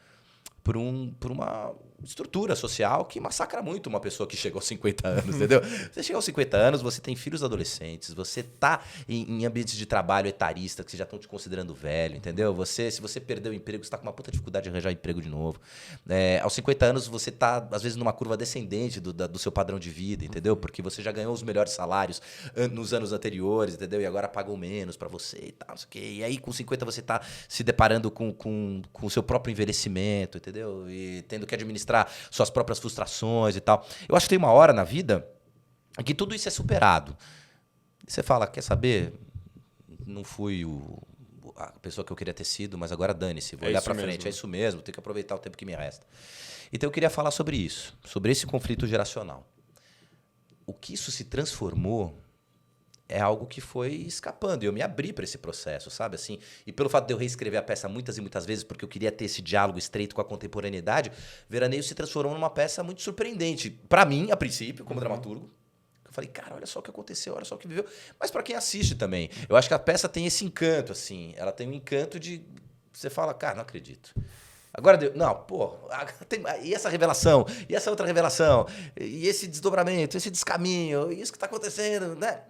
por uma estrutura social que massacra muito uma pessoa que chegou aos 50 anos, entendeu? Você chega aos 50 anos, você tem filhos adolescentes, você está em ambientes de trabalho etaristas que já estão te considerando velho, entendeu? Se você perdeu o emprego, você está com uma puta dificuldade de arranjar emprego de novo. Aos 50 anos, você está, às vezes, numa curva descendente do seu padrão de vida, entendeu? Porque você já ganhou os melhores salários nos anos anteriores, entendeu? E agora pagam menos para você e tal, não sei o quê. E aí, com 50, você está se deparando com o seu próprio envelhecimento, entendeu? E tendo que administrar suas próprias frustrações e tal. Eu acho que tem uma hora na vida em que tudo isso é superado. E você fala, quer saber? Não fui a pessoa que eu queria ter sido, mas agora dane-se, vou olhar para frente. É isso mesmo, tenho que aproveitar o tempo que me resta. Então eu queria falar sobre isso, sobre esse conflito geracional. O que isso se transformou é algo que foi escapando. E eu me abri para esse processo, sabe? Assim, e pelo fato de eu reescrever a peça muitas e muitas vezes, porque eu queria ter esse diálogo estreito com a contemporaneidade, Veraneio se transformou numa peça muito surpreendente. Para mim, a princípio, como dramaturgo. Eu falei, cara, olha só o que aconteceu, olha só o que viveu. Mas para quem assiste também. Eu acho que a peça tem esse encanto, assim. Ela tem um encanto de... Você fala, cara, não acredito. Agora deu. Não, pô. E essa revelação? E essa outra revelação? E esse desdobramento? Esse descaminho? Isso que está acontecendo, né?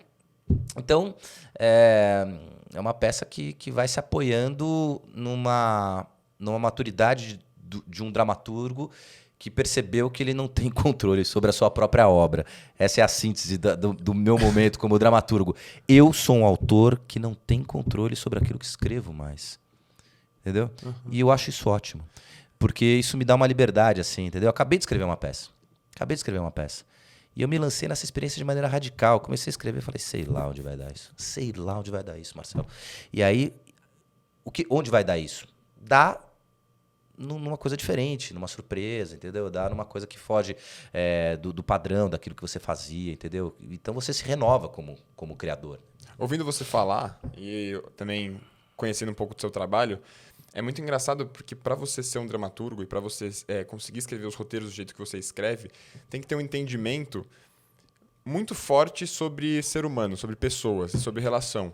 Então, é uma peça que vai se apoiando numa maturidade de um dramaturgo que percebeu que ele não tem controle sobre a sua própria obra. Essa é a síntese do meu momento como dramaturgo. Eu sou um autor que não tem controle sobre aquilo que escrevo mais. Entendeu? E eu acho isso ótimo. Porque isso me dá uma liberdade, assim, entendeu? Eu acabei de escrever uma peça. E eu me lancei nessa experiência de maneira radical. Comecei a escrever e falei, sei lá onde vai dar isso. Sei lá onde vai dar isso, Marcelo. E aí, onde vai dar isso? Dá numa coisa diferente, numa surpresa, entendeu? Dá numa coisa que foge do padrão, daquilo que você fazia, entendeu? Então você se renova como criador. Ouvindo você falar, e eu também conhecendo um pouco do seu trabalho, é muito engraçado porque para você ser um dramaturgo e para você conseguir escrever os roteiros do jeito que você escreve, tem que ter um entendimento muito forte sobre ser humano, sobre pessoas, sobre relação.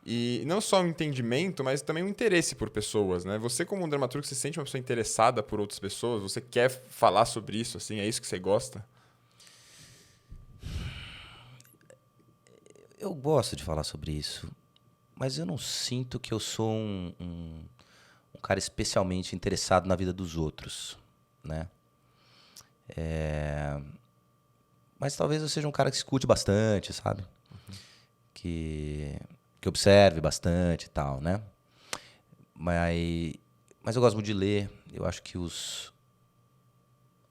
E não só um entendimento, mas também um interesse por pessoas, né? Você como um dramaturgo, você se sente uma pessoa interessada por outras pessoas? Você quer falar sobre isso, assim? É isso que você gosta? Eu gosto de falar sobre isso, mas eu não sinto que eu sou um cara especialmente interessado na vida dos outros, né? Mas talvez eu seja um cara que escute bastante, sabe? Que observe bastante e tal, né? Mas eu gosto muito de ler. Eu acho que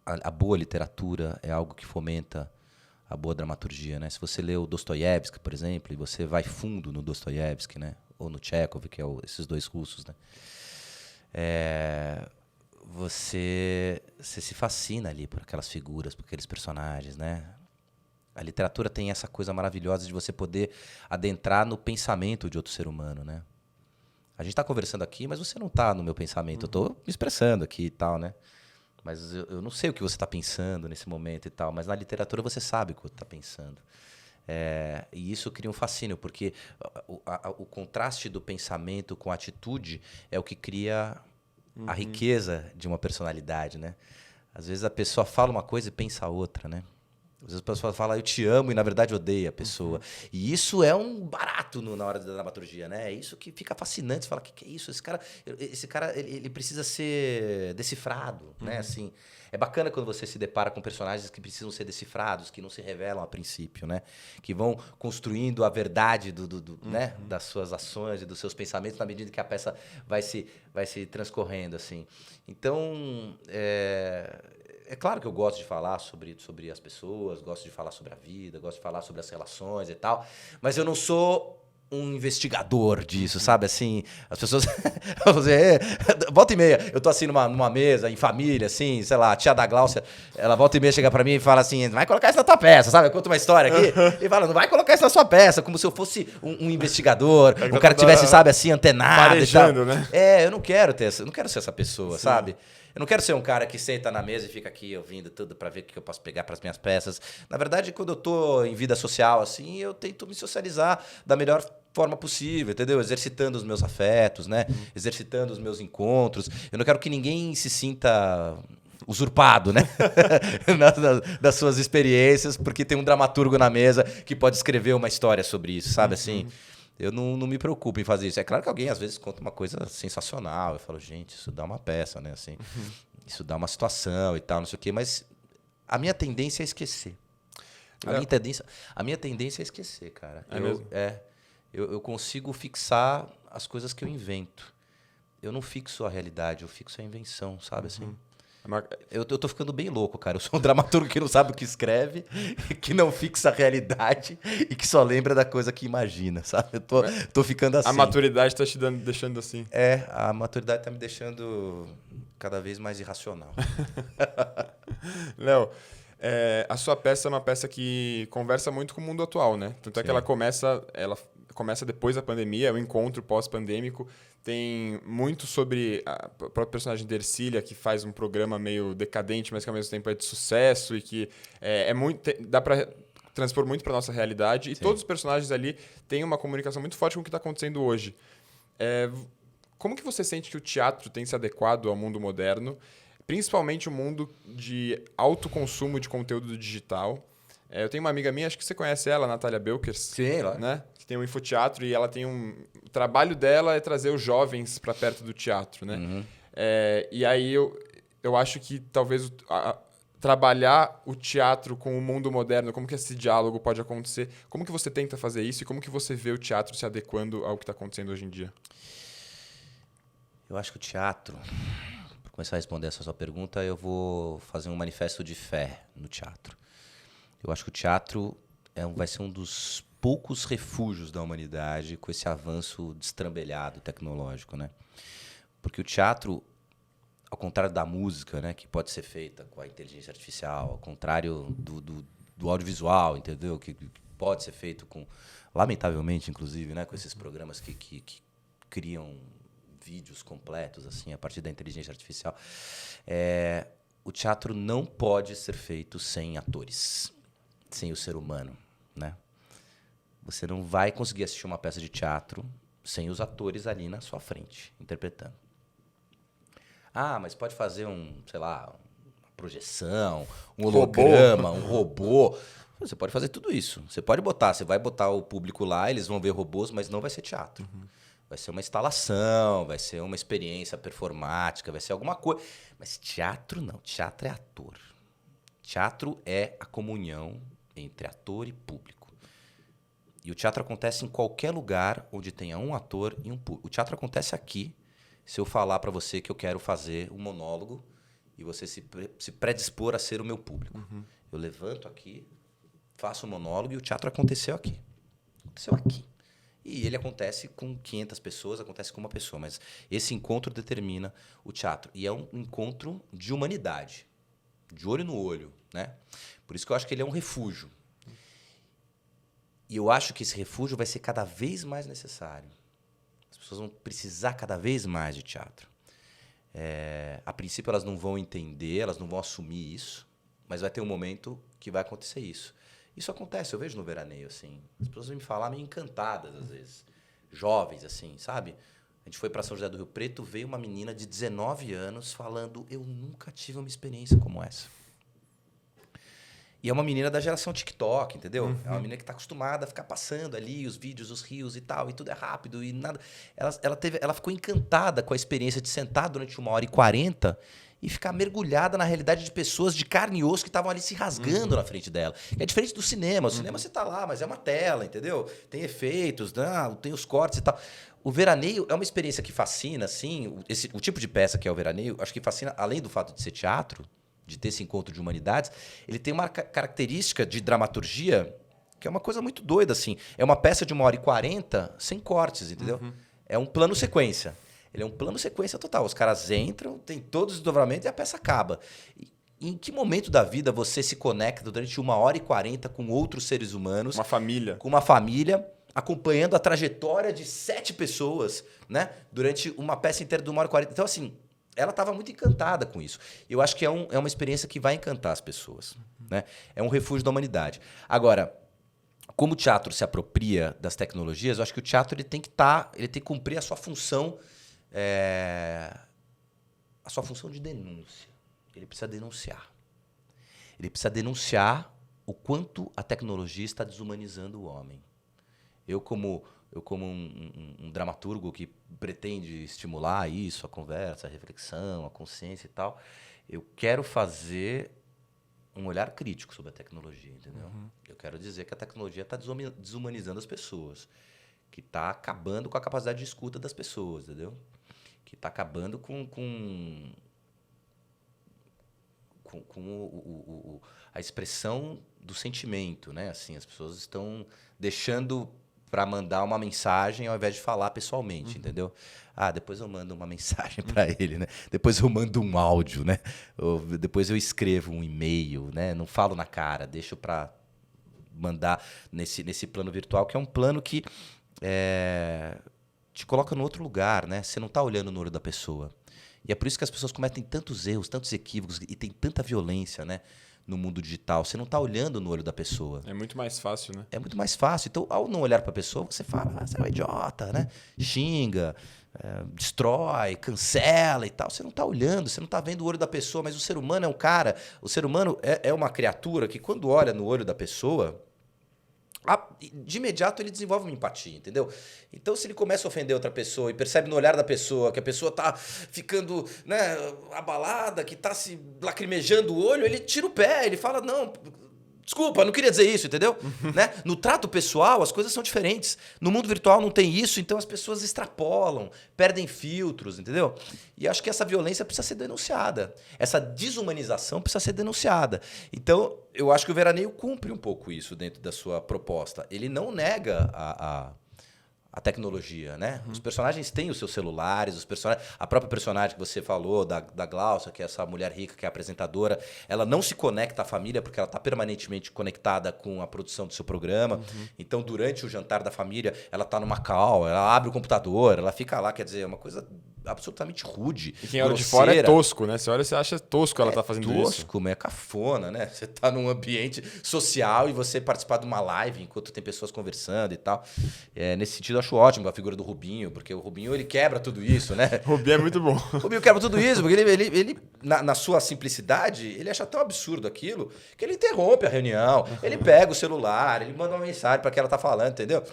a boa literatura é algo que fomenta a boa dramaturgia, né? Se você lê o Dostoiévski, por exemplo, e você vai fundo no Dostoiévski, né? Ou no Chekhov, que é esses dois russos, né? Você se fascina ali por aquelas figuras, por aqueles personagens, né? A literatura tem essa coisa maravilhosa de você poder adentrar no pensamento de outro ser humano, né? A gente está conversando aqui, mas você não está no meu pensamento. Eu estou me expressando aqui e tal, né? Mas eu não sei o que você está pensando nesse momento e tal. Mas na literatura você sabe o que você está pensando. E isso cria um fascínio, porque o contraste do pensamento com a atitude é o que cria a riqueza de uma personalidade, né? Às vezes a pessoa fala uma coisa e pensa outra, né? Às vezes a pessoa fala, eu te amo, e na verdade odeia a pessoa. E isso é um barato na hora da dramaturgia, né? É isso que fica fascinante. Você fala, que é isso? Esse cara ele precisa ser decifrado, né? Assim, é bacana quando você se depara com personagens que precisam ser decifrados, que não se revelam a princípio, né? Que vão construindo a verdade né? Das suas ações e dos seus pensamentos na medida que a peça vai se transcorrendo, assim. Então, é claro que eu gosto de falar sobre as pessoas, gosto de falar sobre a vida, gosto de falar sobre as relações e tal, mas eu não sou um investigador disso, sabe? Assim, as pessoas vão dizer, volta e meia, eu tô assim numa mesa, em família, assim, sei lá, a tia da Gláucia, ela volta e meia chega pra mim e fala assim, vai colocar isso na tua peça, sabe? Eu conto uma história aqui e fala, não vai colocar isso na sua peça, como se eu fosse um investigador, um cara que tivesse, sabe, assim, antenado farejando, e tal. né? Eu não quero ser essa pessoa, sabe? Eu não quero ser um cara que senta na mesa e fica aqui ouvindo tudo para ver o que eu posso pegar para as minhas peças. Na verdade, quando eu tô em vida social, assim, eu tento me socializar da melhor forma possível, entendeu? Exercitando os meus afetos, né? Exercitando os meus encontros. Eu não quero que ninguém se sinta usurpado, né? das suas experiências, porque tem um dramaturgo na mesa que pode escrever uma história sobre isso, sabe? Assim, eu não me preocupo em fazer isso. É claro que alguém, às vezes, conta uma coisa sensacional. Eu falo, gente, isso dá uma peça, né? Assim, isso dá uma situação e tal, não sei o quê. Mas a minha tendência é esquecer. A minha tendência é esquecer, cara. Eu consigo fixar as coisas que eu invento. Eu não fixo a realidade, eu fixo a invenção, sabe assim? Eu tô ficando bem louco, cara. Eu sou um dramaturgo que não sabe o que escreve, que não fixa a realidade e que só lembra da coisa que imagina, sabe? Eu tô ficando assim. A maturidade tá te deixando assim. A maturidade tá me deixando cada vez mais irracional. Léo, a sua peça é uma peça que conversa muito com o mundo atual, né? Tanto é que ela começa depois da pandemia, é um encontro pós-pandêmico. Tem muito sobre a própria personagem de Ercília, que faz um programa meio decadente, mas que ao mesmo tempo é de sucesso e que dá para transpor muito para nossa realidade. E todos os personagens ali têm uma comunicação muito forte com o que está acontecendo hoje. Como que você sente que o teatro tem se adequado ao mundo moderno, principalmente o mundo de alto consumo de conteúdo digital? Eu tenho uma amiga minha, acho que você conhece ela, a Natália Belkers. Sim, lá. Né? Que tem um infoteatro e ela tem o trabalho dela é trazer os jovens para perto do teatro, né? E aí eu acho que talvez trabalhar o teatro com o mundo moderno, como que esse diálogo pode acontecer? Como que você tenta fazer isso e como que você vê o teatro se adequando ao que está acontecendo hoje em dia? Eu acho que o teatro, para começar a responder essa sua pergunta, eu vou fazer um manifesto de fé no teatro. Eu acho que o teatro vai ser um dos poucos refúgios da humanidade com esse avanço destrambelhado tecnológico, né? Porque o teatro, ao contrário da música, né, que pode ser feita com a inteligência artificial, ao contrário do audiovisual, entendeu? Que pode ser feito lamentavelmente, inclusive, né, com esses programas que criam vídeos completos assim a partir da inteligência artificial. O teatro não pode ser feito sem atores, sem o ser humano, né? Você não vai conseguir assistir uma peça de teatro sem os atores ali na sua frente, interpretando. Mas pode fazer uma projeção, um holograma, um robô. Você pode fazer tudo isso. Você vai botar o público lá, eles vão ver robôs, mas não vai ser teatro. Vai ser uma instalação, vai ser uma experiência performática, vai ser alguma coisa. Mas teatro não, teatro é ator. Teatro é a comunhão entre ator e público. E o teatro acontece em qualquer lugar onde tenha um ator e um público. O teatro acontece aqui. se eu falar para você que eu quero fazer um monólogo e você se predispor a ser o meu público. Eu levanto aqui, faço um monólogo e o teatro aconteceu aqui. Aconteceu aqui. E ele acontece com 500 pessoas, acontece com uma pessoa. Mas esse encontro determina o teatro. E é um encontro de humanidade, de olho no olho, né? Por isso que eu acho que ele é um refúgio. E eu acho que esse refúgio vai ser cada vez mais necessário. As pessoas vão precisar cada vez mais de teatro. A princípio, elas não vão entender, elas não vão assumir isso, mas vai ter um momento que vai acontecer isso. Isso acontece, eu vejo no veraneio, assim. As pessoas vêm me falar meio encantadas, às vezes. Jovens, assim, sabe? A gente foi para São José do Rio Preto, veio uma menina de 19 anos falando: eu nunca tive uma experiência como essa. E é uma menina da geração TikTok, entendeu? É uma menina que está acostumada a ficar passando ali os vídeos, os rios e tal, e tudo é rápido e nada. Ela ficou encantada com a experiência de sentar durante 1h40 e ficar mergulhada na realidade de pessoas de carne e osso que estavam ali se rasgando na frente dela. É diferente do cinema. O cinema você está lá, mas é uma tela, entendeu? Tem efeitos, tem os cortes e tal. O veraneio é uma experiência que fascina, assim. O tipo de peça que é o veraneio, acho que fascina, além do fato de ser teatro, de ter esse encontro de humanidades, ele tem uma característica de dramaturgia que é uma coisa muito doida, assim. É uma peça de 1h40 sem cortes, entendeu? É um plano sequência. Ele é um plano sequência total. Os caras entram, tem todos os desdobramentos e a peça acaba. E em que momento da vida você se conecta durante 1h40 com outros seres humanos? Uma família. Com uma família, acompanhando a trajetória de 7 pessoas, né? Durante uma peça inteira de 1h40. Então, assim, ela estava muito encantada com isso. Eu acho que é uma experiência que vai encantar as pessoas. Né? É um refúgio da humanidade. Agora, como o teatro se apropria das tecnologias, eu acho que o teatro ele tem que cumprir a sua função, de denúncia. Ele precisa denunciar. Ele precisa denunciar o quanto a tecnologia está desumanizando o homem. Eu como um dramaturgo que pretende estimular isso, a conversa, a reflexão, a consciência e tal, eu quero fazer um olhar crítico sobre a tecnologia, entendeu? Eu quero dizer que a tecnologia está desumanizando as pessoas, que está acabando com a capacidade de escuta das pessoas, entendeu? Que está acabando com a expressão do sentimento, né? Assim, as pessoas estão deixando para mandar uma mensagem ao invés de falar pessoalmente, entendeu? Depois eu mando uma mensagem para ele, né? Depois eu mando um áudio, né? Depois eu escrevo um e-mail, né? Não falo na cara, deixo para mandar nesse plano virtual, que é um plano que te coloca no outro lugar, né? Você não está olhando no olho da pessoa. E é por isso que as pessoas cometem tantos erros, tantos equívocos e tem tanta violência, né? No mundo digital. Você não está olhando no olho da pessoa. É muito mais fácil, né? É muito mais fácil. Então, ao não olhar para a pessoa, você fala, você é um idiota, né? Xinga, destrói, cancela e tal. Você não está olhando, você não está vendo o olho da pessoa, mas o ser humano é um cara, o ser humano é uma criatura que quando olha no olho da pessoa, de imediato ele desenvolve uma empatia, entendeu? Então, se ele começa a ofender outra pessoa e percebe no olhar da pessoa que a pessoa tá ficando, né, abalada, que tá se lacrimejando o olho, ele tira o pé, ele fala, não, desculpa, não queria dizer isso, entendeu? Né? No trato pessoal, as coisas são diferentes. No mundo virtual não tem isso, então as pessoas extrapolam, perdem filtros, entendeu? E acho que essa violência precisa ser denunciada. Essa desumanização precisa ser denunciada. Então, eu acho que o veraneio cumpre um pouco isso dentro da sua proposta. Ele não nega a tecnologia, né? Os personagens têm os seus celulares, a própria personagem que você falou, da Glaucia, que é essa mulher rica, que é apresentadora, ela não se conecta à família porque ela está permanentemente conectada com a produção do seu programa. Então, durante o jantar da família, ela está numa call, ela abre o computador, ela fica lá, quer dizer, é uma coisa absolutamente rude. E quem olha de fora é tosco, né? Você olha e você acha tosco ela tá fazendo tosco, isso. Tosco, é cafona, né? Você tá num ambiente social e você participar de uma live enquanto tem pessoas conversando e tal. Nesse sentido, eu acho ótimo a figura do Rubinho, porque o Rubinho, ele quebra tudo isso, né? O Rubinho é muito bom. O Rubinho quebra tudo isso, porque ele na sua simplicidade, ele acha tão absurdo aquilo que ele interrompe a reunião, ele pega o celular, ele manda uma mensagem para quem ela tá falando, entendeu?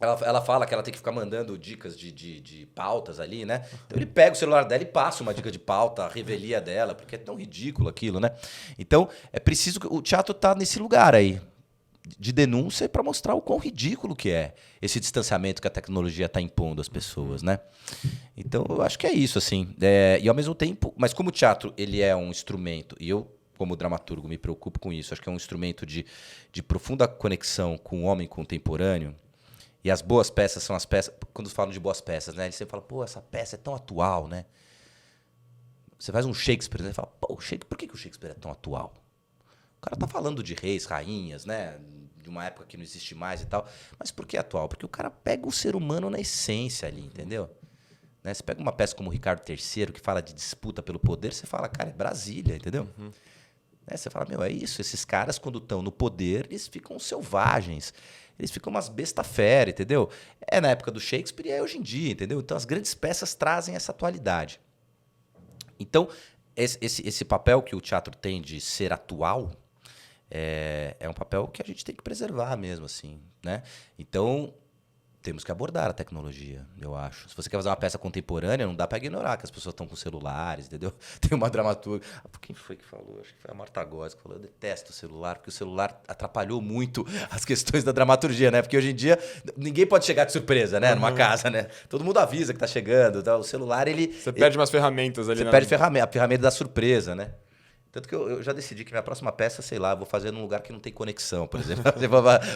Ela fala que ela tem que ficar mandando dicas de pautas ali, né? Então ele pega o celular dela e passa uma dica de pauta, a revelia dela, porque é tão ridículo aquilo, né? Então é preciso que o teatro tá nesse lugar aí. de denúncia e para mostrar o quão ridículo que é esse distanciamento que a tecnologia está impondo às pessoas, né? Então, eu acho que é isso, assim. E ao mesmo tempo, mas como o teatro ele é um instrumento, e eu, como dramaturgo, me preocupo com isso, acho que é um instrumento de profunda conexão com o homem contemporâneo, e as boas peças são as peças... Quando falam de boas peças, né? Eles sempre falam, pô, essa peça é tão atual, né? Você faz um Shakespeare, né? E fala, pô, por que o Shakespeare é tão atual? O cara tá falando de reis, rainhas, né? De uma época que não existe mais e tal. Mas por que atual? Porque o cara pega o ser humano na essência ali, entendeu? Né? Você pega uma peça como o Ricardo III, que fala de disputa pelo poder, você fala, cara, é Brasília, entendeu? Né? Você fala, meu, é isso. Esses caras, quando estão no poder, eles ficam selvagens. Eles ficam umas besta fera, entendeu? É na época do Shakespeare e é hoje em dia, entendeu? Então, as grandes peças trazem essa atualidade. Então, esse papel que o teatro tem de ser atual é um papel que a gente tem que preservar mesmo, assim, né? Então, temos que abordar a tecnologia, eu acho. Se você quer fazer uma peça contemporânea, não dá para ignorar que as pessoas estão com celulares, entendeu? Tem uma dramaturga... Quem foi que falou? Acho que foi a Marta Góes que falou, eu detesto o celular, porque o celular atrapalhou muito as questões da dramaturgia, né? Porque hoje em dia, ninguém pode chegar de surpresa, né? Numa casa, né? Todo mundo avisa que tá chegando, tá? O celular, Você perde umas ferramentas ali. Você perde a ferramenta da surpresa, né? Tanto que eu já decidi que minha próxima peça, sei lá, eu vou fazer num lugar que não tem conexão, por exemplo.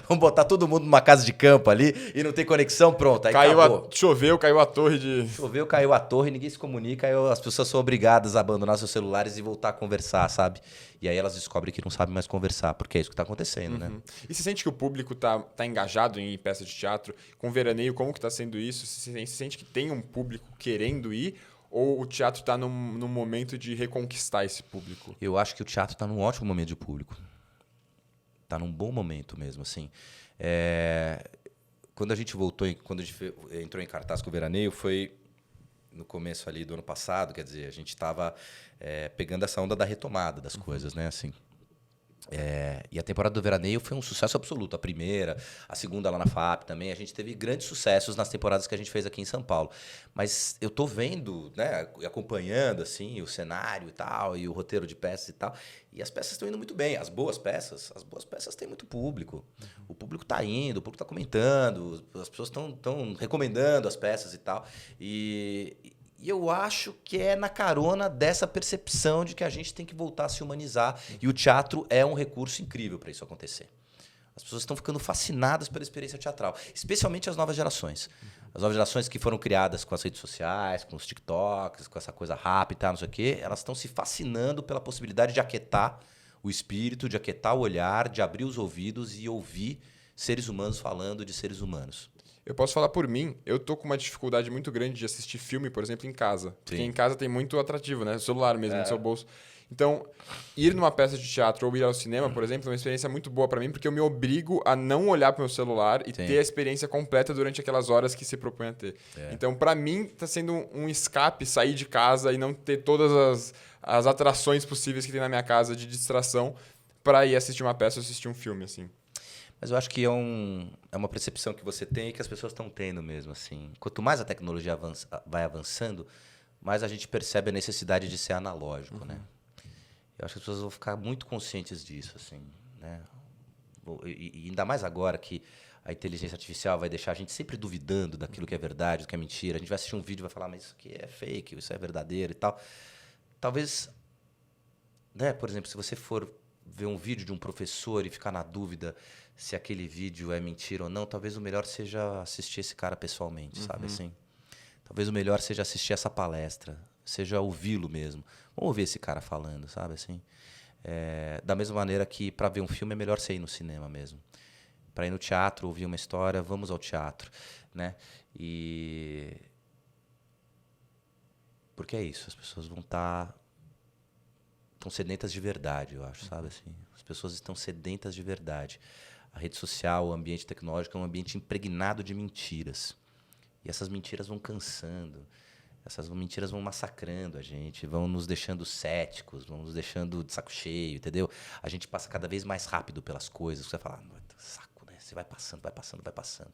Vamos botar todo mundo numa casa de campo ali e não tem conexão, pronto. Aí Choveu, caiu a torre de... Choveu, caiu a torre, ninguém se comunica, aí as pessoas são obrigadas a abandonar seus celulares e voltar a conversar, sabe? E aí elas descobrem que não sabem mais conversar, porque é isso que está acontecendo, né? E você sente que o público tá engajado em peça de teatro? Com veraneio, como que tá sendo isso? Você sente que tem um público querendo ir? Ou o teatro está num momento de reconquistar esse público? Eu acho que o teatro está num ótimo momento de público. Está num bom momento mesmo, assim. Quando a gente voltou, quando a gente entrou em cartaz com o Veraneio, foi no começo ali do ano passado, quer dizer, a gente estava pegando essa onda da retomada das coisas, né, assim. E a temporada do Veraneio foi um sucesso absoluto. A primeira, a segunda lá na FAP também. A gente teve grandes sucessos nas temporadas que a gente fez aqui em São Paulo. Mas eu tô vendo, né, acompanhando assim, o cenário e tal, e o roteiro de peças e tal. E as peças estão indo muito bem. As boas peças têm muito público. O público tá indo, o público tá comentando, as pessoas estão recomendando as peças e tal. E eu acho que é na carona dessa percepção de que a gente tem que voltar a se humanizar. E o teatro é um recurso incrível para isso acontecer. As pessoas estão ficando fascinadas pela experiência teatral, especialmente as novas gerações. As novas gerações que foram criadas com as redes sociais, com os TikToks, com essa coisa rápida, não sei o quê, elas estão se fascinando pela possibilidade de aquietar o espírito, de aquietar o olhar, de abrir os ouvidos e ouvir seres humanos falando de seres humanos. Eu posso falar por mim, eu tô com uma dificuldade muito grande de assistir filme, por exemplo, em casa. Sim. Porque em casa tem muito atrativo, né? O celular mesmo, no seu bolso. Então, ir numa peça de teatro ou ir ao cinema, por exemplo, é uma experiência muito boa para mim, porque eu me obrigo a não olhar para o meu celular e ter a experiência completa durante aquelas horas que se propõe a ter. Então, para mim, tá sendo um escape sair de casa e não ter todas as atrações possíveis que tem na minha casa de distração para ir assistir uma peça ou assistir um filme, assim. Mas eu acho que é uma percepção que você tem e que as pessoas estão tendo mesmo, assim. Quanto mais a tecnologia vai avançando, mais a gente percebe a necessidade de ser analógico, né? Eu acho que as pessoas vão ficar muito conscientes disso, assim, né? E ainda mais agora que a inteligência artificial vai deixar a gente sempre duvidando daquilo que é verdade, do que é mentira. A gente vai assistir um vídeo e vai falar, mas isso aqui é fake, isso é verdadeiro e tal. Talvez, né, por exemplo, se você for ver um vídeo de um professor e ficar na dúvida se aquele vídeo é mentira ou não, talvez o melhor seja assistir esse cara pessoalmente, sabe assim? Talvez o melhor seja assistir essa palestra, seja ouvi-lo mesmo. Vamos ouvir esse cara falando, sabe assim? Da mesma maneira que para ver um filme é melhor você ir no cinema mesmo. Para ir no teatro, ouvir uma história, vamos ao teatro, né? Porque é isso, as pessoas vão estar sedentas de verdade, eu acho, sabe assim? As pessoas estão sedentas de verdade. A rede social, o ambiente tecnológico é um ambiente impregnado de mentiras. E essas mentiras vão cansando, essas mentiras vão massacrando a gente, vão nos deixando céticos, vão nos deixando de saco cheio, entendeu? A gente passa cada vez mais rápido pelas coisas. Você vai falar, saco, né? Você vai passando, vai passando, vai passando.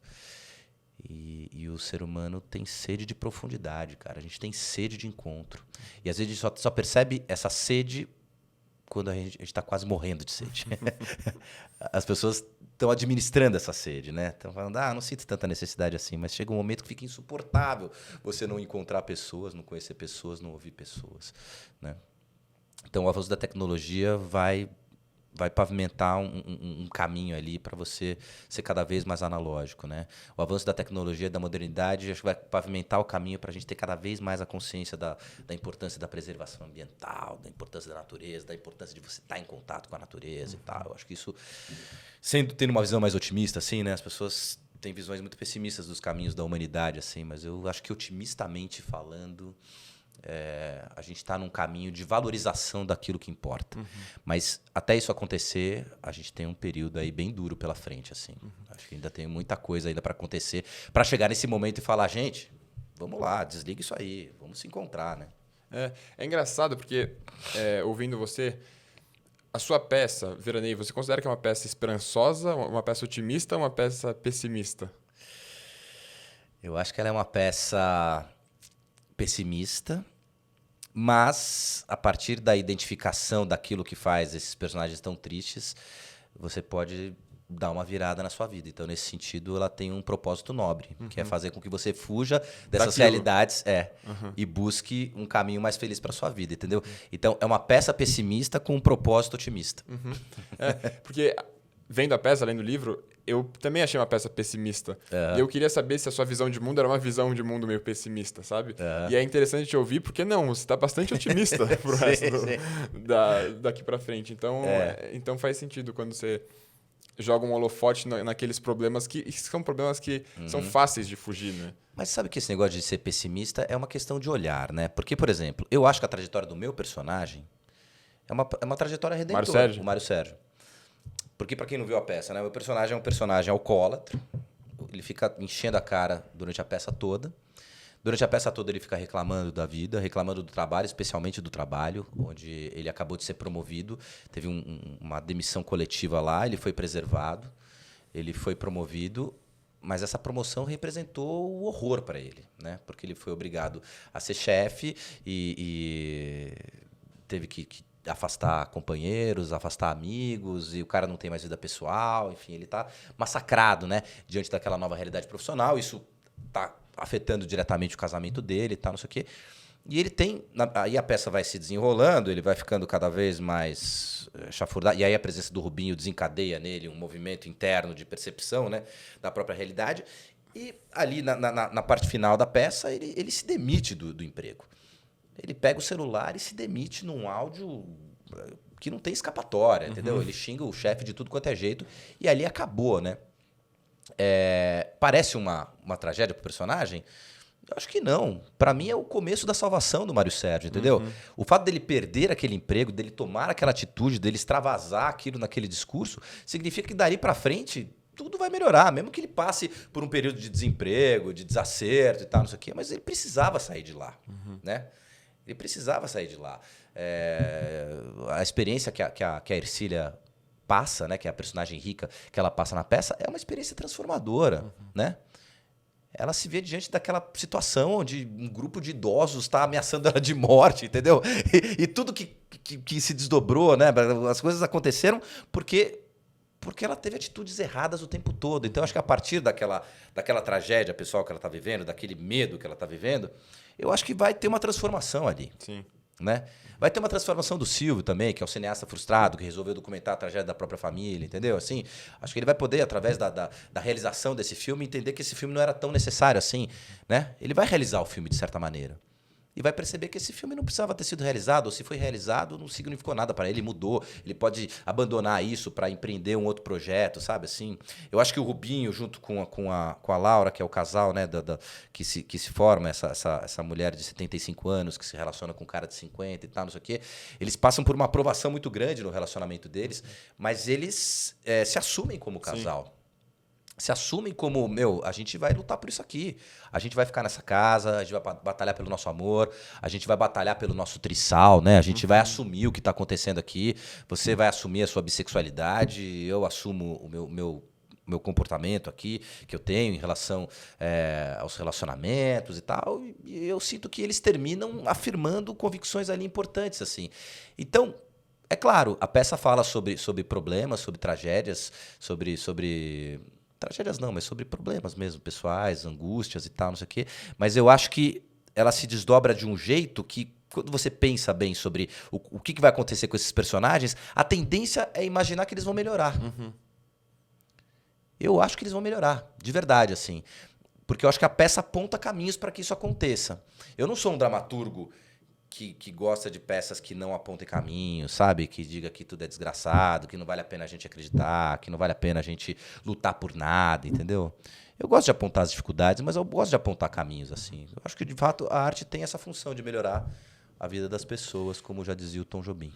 E o ser humano tem sede de profundidade, cara. A gente tem sede de encontro. E às vezes a gente só percebe essa sede quando a gente está quase morrendo de sede. As pessoas estão administrando essa sede, né? Estão falando, não sinto tanta necessidade assim, mas chega um momento que fica insuportável você não encontrar pessoas, não conhecer pessoas, não ouvir pessoas, né? Então, o avanço da tecnologia vai pavimentar um caminho ali para você ser cada vez mais analógico, né? O avanço da tecnologia, da modernidade, acho que vai pavimentar o caminho para a gente ter cada vez mais a consciência da importância da preservação ambiental, da importância da natureza, da importância de você estar em contato com a natureza e tal. Eu acho que isso, tendo uma visão mais otimista, assim, né? As pessoas têm visões muito pessimistas dos caminhos da humanidade, assim, mas eu acho que otimistamente falando, a gente está num caminho de valorização daquilo que importa. Mas até isso acontecer, a gente tem um período aí bem duro pela frente, assim. Acho que ainda tem muita coisa ainda para acontecer, para chegar nesse momento e falar, gente, vamos lá, desliga isso aí, vamos se encontrar, né? É engraçado porque, ouvindo você, a sua peça, Veraneio, você considera que é uma peça esperançosa, uma peça otimista ou uma peça pessimista? Eu acho que ela é uma peça pessimista, mas a partir da identificação daquilo que faz esses personagens tão tristes, você pode dar uma virada na sua vida. Então, nesse sentido, ela tem um propósito nobre, que é fazer com que você fuja dessas realidades e busque um caminho mais feliz para sua vida, entendeu? Então, é uma peça pessimista com um propósito otimista. Porque, vendo a peça, lendo o livro, eu também achei uma peça pessimista. E eu queria saber se a sua visão de mundo era uma visão de mundo meio pessimista, sabe? E é interessante te ouvir, porque não, você está bastante otimista pro resto daqui para frente. Então, então faz sentido quando você joga um holofote naqueles problemas que são problemas que são fáceis de fugir, né? Mas sabe que esse negócio de ser pessimista é uma questão de olhar, né? Porque, por exemplo, eu acho que a trajetória do meu personagem é uma trajetória redentora. O Mário Sérgio. Porque, para quem não viu a peça, né? O meu personagem é um personagem alcoólatra. Ele fica enchendo a cara durante a peça toda. Durante a peça toda, ele fica reclamando da vida, reclamando do trabalho, especialmente do trabalho, onde ele acabou de ser promovido. Teve uma demissão coletiva lá, ele foi preservado, ele foi promovido, mas essa promoção representou o horror para ele, né? Porque ele foi obrigado a ser chefe e teve que afastar companheiros, afastar amigos, e o cara não tem mais vida pessoal, enfim, ele está massacrado, né, diante daquela nova realidade profissional. Isso está afetando diretamente o casamento dele e tal, não sei o quê. E ele tem... Aí a peça vai se desenrolando, ele vai ficando cada vez mais chafurdado, e aí a presença do Rubinho desencadeia nele um movimento interno de percepção, né, da própria realidade, e ali na parte final da peça ele se demite do emprego. Ele pega o celular e se demite num áudio que não tem escapatória, entendeu? Ele xinga o chefe de tudo quanto é jeito e ali acabou, né? Parece uma tragédia pro personagem? Eu acho que não. Para mim é o começo da salvação do Mário Sérgio, entendeu? O fato dele perder aquele emprego, dele tomar aquela atitude, dele extravasar aquilo naquele discurso, significa que dali para frente tudo vai melhorar, mesmo que ele passe por um período de desemprego, de desacerto e tal, não sei o quê, mas ele precisava sair de lá, né? Ele precisava sair de lá. A experiência que a Ercília passa, né, que é a personagem rica que ela passa na peça, é uma experiência transformadora, né? Ela se vê diante daquela situação onde um grupo de idosos está ameaçando ela de morte, entendeu? E tudo que se desdobrou, né? As coisas aconteceram porque ela teve atitudes erradas o tempo todo. Então, acho que a partir daquela tragédia pessoal que ela está vivendo, daquele medo que ela está vivendo, eu acho que vai ter uma transformação ali. Sim. Né? Vai ter uma transformação do Silvio também, que é um cineasta frustrado, que resolveu documentar a tragédia da própria família, entendeu? Assim, acho que ele vai poder, através da realização desse filme, entender que esse filme não era tão necessário assim, né? Ele vai realizar o filme de certa maneira. E vai perceber que esse filme não precisava ter sido realizado, ou se foi realizado, não significou nada para ele, mudou. Ele pode abandonar isso para empreender um outro projeto, sabe assim? Eu acho que o Rubinho, junto com a Laura, que é o casal, né, que se forma, essa mulher de 75 anos, que se relaciona com um cara de 50 e tal, não sei o quê, eles passam por uma aprovação muito grande no relacionamento deles, mas eles se assumem como casal. Sim. Se assumem como, a gente vai lutar por isso aqui. A gente vai ficar nessa casa, a gente vai batalhar pelo nosso amor, a gente vai batalhar pelo nosso trisal, né? A gente vai assumir o que está acontecendo aqui. Você vai assumir a sua bissexualidade, eu assumo o meu comportamento aqui, que eu tenho em relação aos relacionamentos e tal. E eu sinto que eles terminam afirmando convicções ali importantes, assim. Então, É claro, a peça fala sobre problemas, sobre tragédias, sobre tragédias não, mas sobre problemas mesmo, pessoais, angústias e tal, não sei o quê. Mas eu acho que ela se desdobra de um jeito que, quando você pensa bem sobre o que vai acontecer com esses personagens, a tendência é imaginar que eles vão melhorar. Eu acho que eles vão melhorar, de verdade, assim. Porque eu acho que a peça aponta caminhos para que isso aconteça. Eu não sou um dramaturgo que gosta de peças que não apontem caminhos, sabe? Que diga que tudo é desgraçado, que não vale a pena a gente acreditar, que não vale a pena a gente lutar por nada, entendeu? Eu gosto de apontar as dificuldades, mas eu gosto de apontar caminhos, assim. Eu acho que, de fato, a arte tem essa função de melhorar a vida das pessoas, como já dizia o Tom Jobim.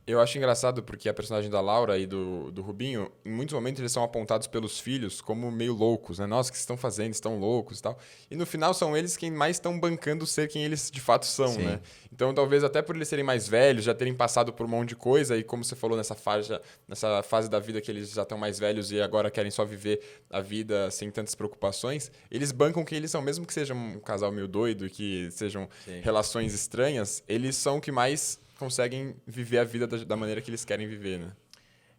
Eu acho engraçado porque a personagem da Laura e do Rubinho, em muitos momentos eles são apontados pelos filhos como meio loucos, né? Nossa, o que vocês estão fazendo? Estão loucos e tal. E no final são eles quem mais estão bancando ser quem eles de fato são, Sim. né? Então talvez até por eles serem mais velhos, já terem passado por um monte de coisa e como você falou nessa fase da vida que eles já estão mais velhos e agora querem só viver a vida sem tantas preocupações, eles bancam quem eles são, mesmo que sejam um casal meio doido e que sejam relações estranhas, eles são o que mais conseguem viver a vida da maneira que eles querem viver,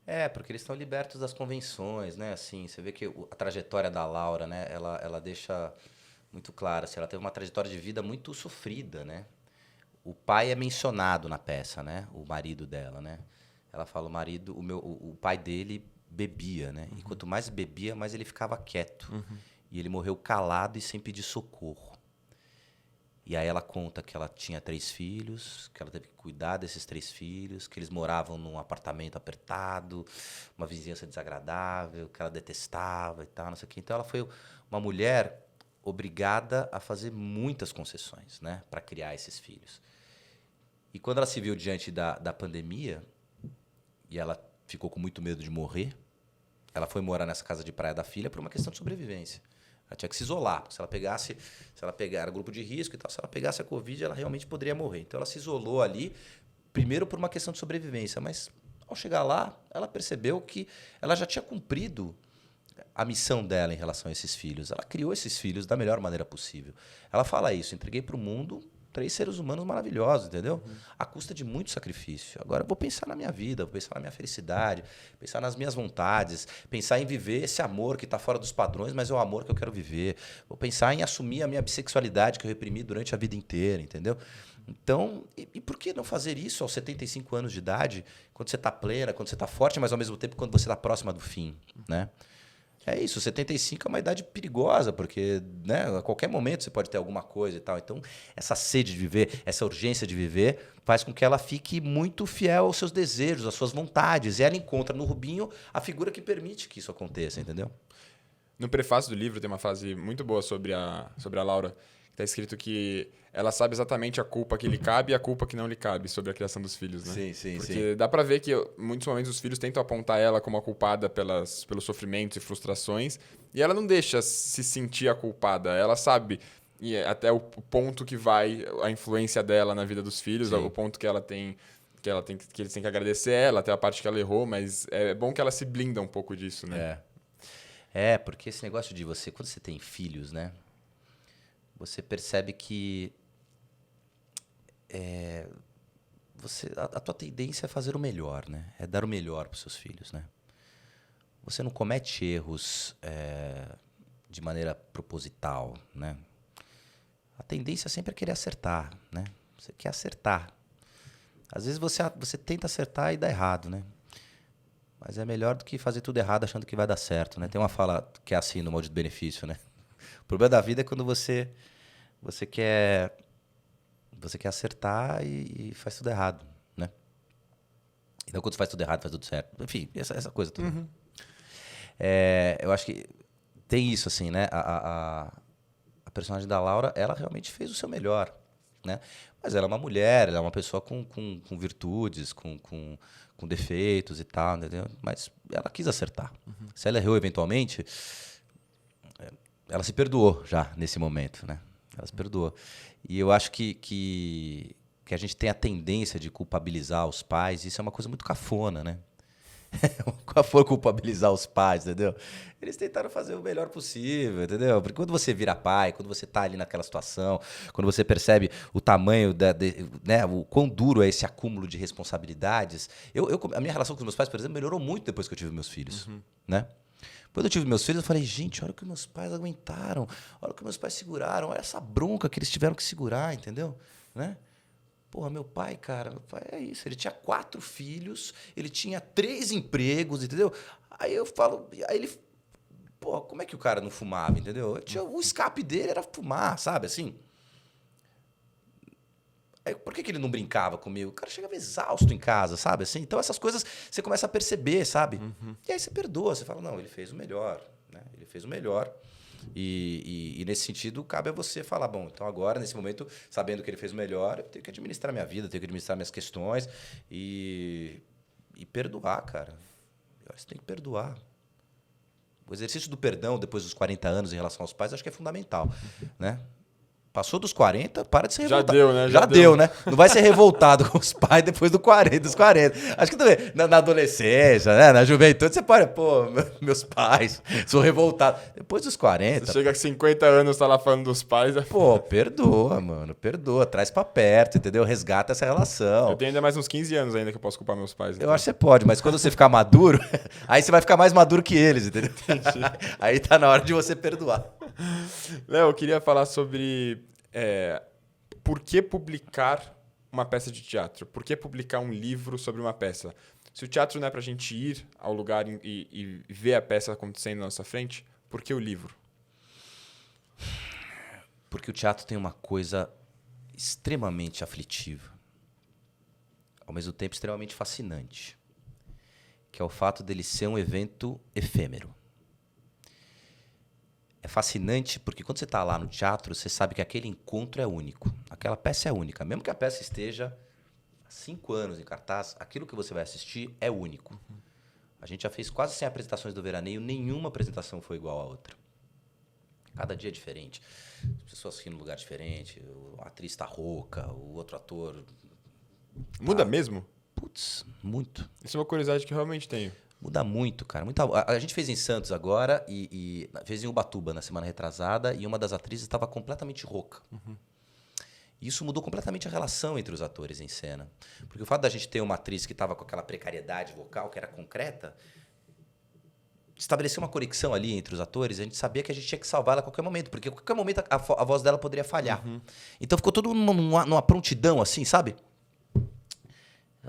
né? Porque eles estão libertos das convenções, né? Assim, você vê que a trajetória da Laura, né? Ela deixa muito claro, assim, ela teve uma trajetória de vida muito sofrida, né? O pai é mencionado na peça, né? O marido dela, né? Ela fala, o pai dele bebia, né? E quanto mais bebia, mais ele ficava quieto. E ele morreu calado e sem pedir socorro. E aí ela conta que ela tinha 3 filhos, que ela teve que cuidar desses 3 filhos, que eles moravam num apartamento apertado, uma vizinhança desagradável, que ela detestava e tal, não sei o quê. Então ela foi uma mulher obrigada a fazer muitas concessões, né, para criar esses filhos. E quando ela se viu diante da pandemia, e ela ficou com muito medo de morrer, ela foi morar nessa casa de praia da filha por uma questão de sobrevivência. Ela tinha que se isolar, porque se ela pegar, era grupo de risco e tal, se ela pegasse a Covid, ela realmente poderia morrer. Então ela se isolou ali, primeiro por uma questão de sobrevivência, mas ao chegar lá, ela percebeu que ela já tinha cumprido a missão dela em relação a esses filhos. Ela criou esses filhos da melhor maneira possível. Ela fala isso, entreguei para o mundo 3 seres humanos maravilhosos, entendeu? À custa de muito sacrifício. Agora eu vou pensar na minha vida, vou pensar na minha felicidade, pensar nas minhas vontades, pensar em viver esse amor que está fora dos padrões, mas é o amor que eu quero viver. Vou pensar em assumir a minha bissexualidade que eu reprimi durante a vida inteira, entendeu? Então, e por que não fazer isso aos 75 anos de idade, quando você está plena, quando você está forte, mas ao mesmo tempo quando você está próxima do fim, né? É isso, 75 é uma idade perigosa, porque, né, a qualquer momento você pode ter alguma coisa e tal. Então, essa sede de viver, essa urgência de viver, faz com que ela fique muito fiel aos seus desejos, às suas vontades. E ela encontra no Rubinho a figura que permite que isso aconteça, entendeu? No prefácio do livro tem uma frase muito boa sobre a Laura, que está escrito que ela sabe exatamente a culpa que lhe cabe e a culpa que não lhe cabe sobre a criação dos filhos, né? Sim. Porque dá pra ver que em muitos momentos os filhos tentam apontar ela como a culpada pelos sofrimentos e frustrações, e ela não deixa se sentir a culpada. Ela sabe e até o ponto que vai a influência dela na vida dos filhos, o ponto que eles têm que agradecer ela, até a parte que ela errou, mas é bom que ela se blinda um pouco disso, né? Porque esse negócio de você, quando você tem filhos, né? Você percebe que a tua tendência é fazer o melhor, né? É dar o melhor para os seus filhos, né? Você não comete erros de maneira proposital, né? A tendência sempre é querer acertar, né? Você quer acertar. Às vezes você tenta acertar e dá errado, né? Mas é melhor do que fazer tudo errado achando que vai dar certo, né? Tem uma fala que é assim no Maldito Benefício, né? O problema da vida é quando você quer acertar e faz tudo errado, né? Então, quando você faz tudo errado, faz tudo certo. Enfim, essa coisa toda. Eu acho que tem isso, assim, né? A personagem da Laura, ela realmente fez o seu melhor, né? Mas ela é uma mulher, ela é uma pessoa com virtudes, com defeitos e tal, entendeu? Mas ela quis acertar. Se ela errou eventualmente, ela se perdoou já nesse momento, né? Ela se perdoou. E eu acho que a gente tem a tendência de culpabilizar os pais, e isso é uma coisa muito cafona, né? Qual foi culpabilizar os pais, entendeu? Eles tentaram fazer o melhor possível, entendeu? Porque quando você vira pai, quando você tá ali naquela situação, quando você percebe o tamanho, né, o quão duro é esse acúmulo de responsabilidades. A minha relação com os meus pais, por exemplo, melhorou muito depois que eu tive meus filhos, né? Quando eu tive meus filhos, eu falei, gente, olha o que meus pais aguentaram, olha o que meus pais seguraram, olha essa bronca que eles tiveram que segurar, entendeu? Né? Porra, meu pai, cara, meu pai é isso. Ele tinha 4 filhos, ele tinha 3 empregos, entendeu? Aí eu falo, aí ele, pô, como é que o cara não fumava, entendeu? O escape dele era fumar, sabe, assim? Aí, por que ele não brincava comigo? O cara chegava exausto em casa, sabe, assim? Então essas coisas você começa a perceber, sabe? E aí você perdoa, você fala, não, ele fez o melhor, né? Ele fez o melhor. E nesse sentido, cabe a você falar, bom, então agora, nesse momento, sabendo que ele fez o melhor, eu tenho que administrar minha vida, tenho que administrar minhas questões e perdoar, cara. Eu acho que você tem que perdoar. O exercício do perdão depois dos 40 anos em relação aos pais, acho que é fundamental, né? Passou dos 40, para de ser revoltado. Já deu, né? Já deu, né? Não vai ser revoltado com os pais depois dos 40. Acho que também, na adolescência, né? Na juventude, você pode, pô, meus pais, sou revoltado. Depois dos 40... Você chega a 50 anos, tá lá falando dos pais... Pô, perdoa, mano. Perdoa. Traz pra perto, entendeu? Resgata essa relação. Eu tenho ainda mais uns 15 anos ainda que eu posso culpar meus pais. Então. Eu acho que você pode, mas quando você ficar maduro, aí você vai ficar mais maduro que eles, entendeu? Aí tá na hora de você perdoar. Léo, eu queria falar sobre por que publicar uma peça de teatro? Por que publicar um livro sobre uma peça? Se o teatro não é pra gente ir ao lugar e ver a peça acontecendo na nossa frente, por que o livro? Porque o teatro tem uma coisa extremamente aflitiva, ao mesmo tempo extremamente fascinante, que é o fato dele ser um evento efêmero. É fascinante porque quando você está lá no teatro, você sabe que aquele encontro é único. Aquela peça é única. Mesmo que a peça esteja há 5 anos em cartaz, aquilo que você vai assistir é único. A gente já fez quase 100 apresentações do Veraneio, nenhuma apresentação foi igual à outra. Cada dia é diferente. As pessoas rindo num lugar diferente, a atriz está rouca, o outro ator... Muda mesmo? Putz, muito. Isso é uma curiosidade que eu realmente tenho. Muda muito, cara. A gente fez em Santos agora e fez em Ubatuba na semana retrasada e uma das atrizes estava completamente rouca. E isso mudou completamente a relação entre os atores em cena. Porque o fato da gente ter uma atriz que estava com aquela precariedade vocal, que era concreta, estabeleceu uma conexão ali entre os atores e a gente sabia que a gente tinha que salvar ela a qualquer momento, porque a qualquer momento a voz dela poderia falhar. Então ficou tudo numa prontidão assim, sabe?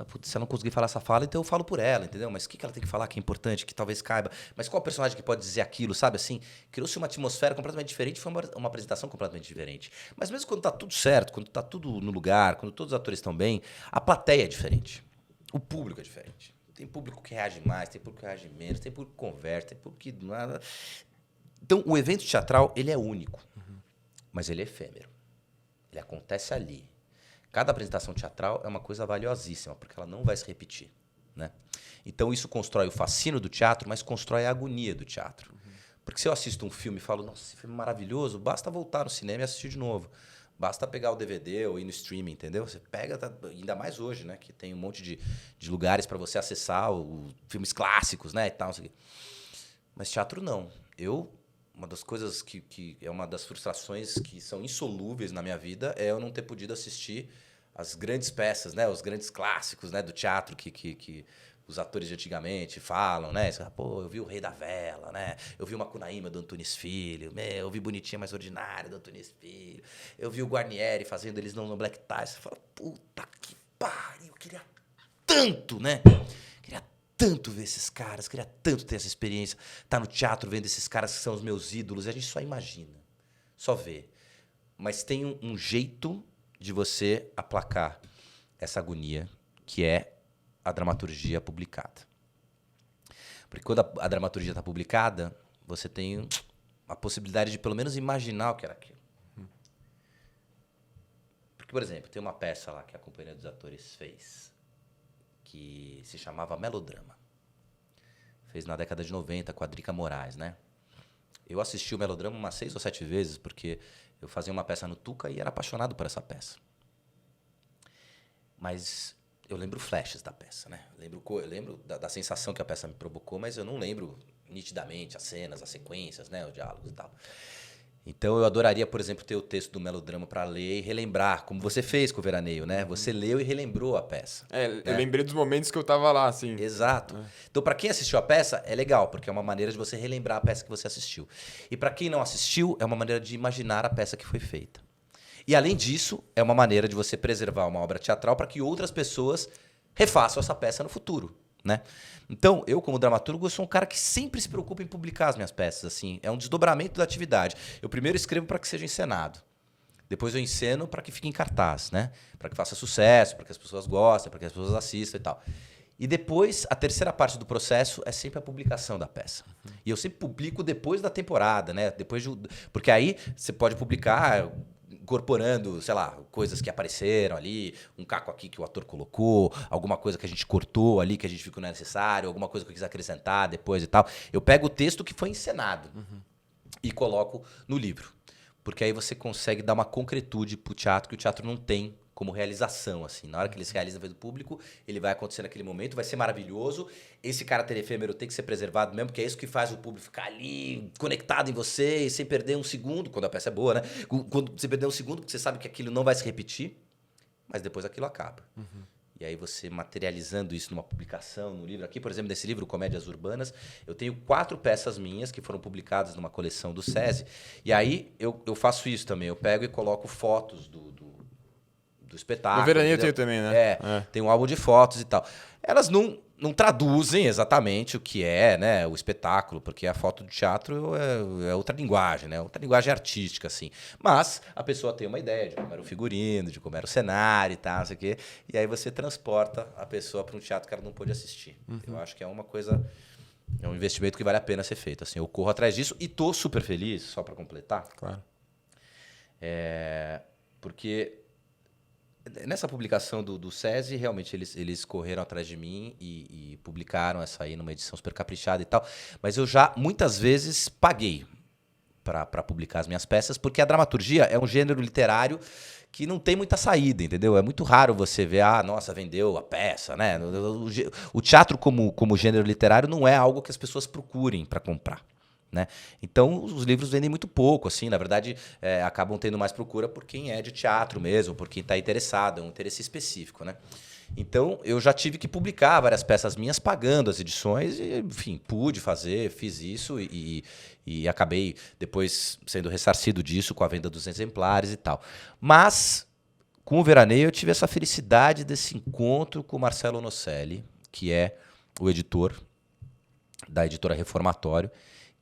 Putz, se ela não conseguir falar essa fala, então eu falo por ela, entendeu? Mas o que ela tem que falar que é importante, que talvez caiba? Mas qual personagem que pode dizer aquilo, sabe? Assim, criou-se uma atmosfera completamente diferente, foi uma apresentação completamente diferente. Mas mesmo quando tá tudo certo, quando tá tudo no lugar, quando todos os atores estão bem, a plateia é diferente. O público é diferente. Tem público que reage mais, tem público que reage menos, tem público que converte, tem público que nada. Então, o evento teatral, ele é único, mas ele é efêmero. Ele acontece ali. Cada apresentação teatral é uma coisa valiosíssima, porque ela não vai se repetir, né? Então, isso constrói o fascínio do teatro, mas constrói a agonia do teatro. Porque se eu assisto um filme e falo, nossa, esse filme é maravilhoso, basta voltar no cinema e assistir de novo. Basta pegar o DVD ou ir no streaming, entendeu? Você pega, ainda mais hoje, né? Que tem um monte de lugares para você acessar filmes clássicos, né? E tal, não sei o quê. Mas teatro não. Uma das coisas que é uma das frustrações que são insolúveis na minha vida é eu não ter podido assistir as grandes peças, né? Os grandes clássicos, né? Do teatro que os atores de antigamente falam, né? Pô, eu vi o Rei da Vela, né? Eu vi o Macunaíma do Antunes Filho, eu vi Bonitinha Mais Ordinária do Antunes Filho, eu vi o Guarnieri fazendo eles no Black Tie. Você fala, puta que pariu, eu queria tanto, né? Tanto ver esses caras, queria tanto ter essa experiência, estar no teatro vendo esses caras que são os meus ídolos, e a gente só imagina, só vê. Mas tem um jeito de você aplacar essa agonia, que é a dramaturgia publicada. Porque quando a dramaturgia está publicada, você tem a possibilidade de pelo menos imaginar o que era aquilo. Porque, por exemplo, tem uma peça lá que a Companhia dos Atores fez, que se chamava Melodrama. Fez na década de 90 com a Drica Moraes, né? Eu assisti o Melodrama umas 6 ou 7 vezes, porque eu fazia uma peça no Tuca e era apaixonado por essa peça. Mas eu lembro flashes da peça, né? Eu lembro da sensação que a peça me provocou, mas eu não lembro nitidamente as cenas, as sequências, né? Os diálogos e tal. Então eu adoraria, por exemplo, ter o texto do melodrama para ler e relembrar, como você fez com o Veraneio, né? Você leu e relembrou a peça. Eu lembrei dos momentos que eu tava lá, assim. Exato. Então, para quem assistiu a peça, é legal, porque é uma maneira de você relembrar a peça que você assistiu. E para quem não assistiu, é uma maneira de imaginar a peça que foi feita. E, além disso, é uma maneira de você preservar uma obra teatral para que outras pessoas refaçam essa peça no futuro, né? Então, eu, como dramaturgo, eu sou um cara que sempre se preocupa em publicar as minhas peças. Assim, é um desdobramento da atividade. Eu primeiro escrevo para que seja encenado. Depois eu enceno para que fique em cartaz, né? Para que faça sucesso, para que as pessoas gostem, para que as pessoas assistam e tal. E depois, a terceira parte do processo é sempre a publicação da peça. E eu sempre publico depois da temporada, né? Porque aí você pode publicar incorporando, sei lá, coisas que apareceram ali, um caco aqui que o ator colocou, alguma coisa que a gente cortou ali, que a gente viu que não é necessário, alguma coisa que eu quis acrescentar depois e tal. Eu pego o texto que foi encenado e coloco no livro. Porque aí você consegue dar uma concretude pro teatro que o teatro não tem como realização, assim. Na hora que ele se realiza do público, ele vai acontecer naquele momento, vai ser maravilhoso. Esse caráter efêmero tem que ser preservado mesmo, porque é isso que faz o público ficar ali conectado em você, sem perder um segundo, quando a peça é boa, né? Quando você perder um segundo, porque você sabe que aquilo não vai se repetir, mas depois aquilo acaba. E aí você materializando isso numa publicação, num livro. Aqui, por exemplo, nesse livro, Comédias Urbanas, eu tenho 4 peças minhas que foram publicadas numa coleção do SESI. E aí eu faço isso também. Eu pego e coloco fotos do espetáculo. No Veraneio eu tenho também, né? Tem um álbum de fotos e tal. Elas não traduzem exatamente o que é, né, o espetáculo, porque a foto do teatro é outra linguagem, né? Outra linguagem artística, assim. Mas a pessoa tem uma ideia de como era o figurino, de como era o cenário e tal, não sei o quê. E aí você transporta a pessoa para um teatro que ela não pôde assistir. Eu acho que é uma coisa... É um investimento que vale a pena ser feito. Assim, eu corro atrás disso e tô super feliz, só para completar. Claro. Porque... Nessa publicação do SESI, realmente eles correram atrás de mim e publicaram essa aí numa edição super caprichada e tal. Mas eu já, muitas vezes, paguei para publicar as minhas peças, porque a dramaturgia é um gênero literário que não tem muita saída, entendeu? É muito raro você ver, nossa, vendeu a peça, né? O teatro como gênero literário não é algo que as pessoas procurem para comprar. Né? Então, os livros vendem muito pouco, assim, na verdade, acabam tendo mais procura por quem é de teatro mesmo, por quem está interessado, é um interesse específico, né? Então, eu já tive que publicar várias peças minhas pagando as edições e, enfim, pude fazer, fiz isso e acabei depois sendo ressarcido disso com a venda dos exemplares e tal. Mas, com o Veraneio, eu tive essa felicidade desse encontro com o Marcelo Onocelli, que é o editor da editora Reformatório,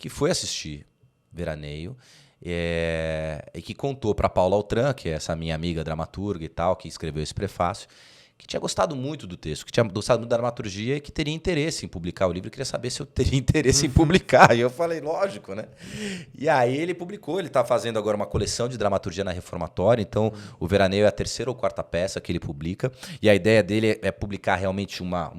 que foi assistir Veraneio e que contou para Paula Altran, que é essa minha amiga dramaturga e tal, que escreveu esse prefácio, que tinha gostado muito do texto, que tinha gostado muito da dramaturgia e que teria interesse em publicar o livro. E queria saber se eu teria interesse em publicar. E eu falei, lógico, né? E aí ele publicou, ele está fazendo agora uma coleção de dramaturgia na Reformatória, então o Veraneio é a 3ª ou 4ª peça que ele publica, e a ideia dele é publicar realmente uma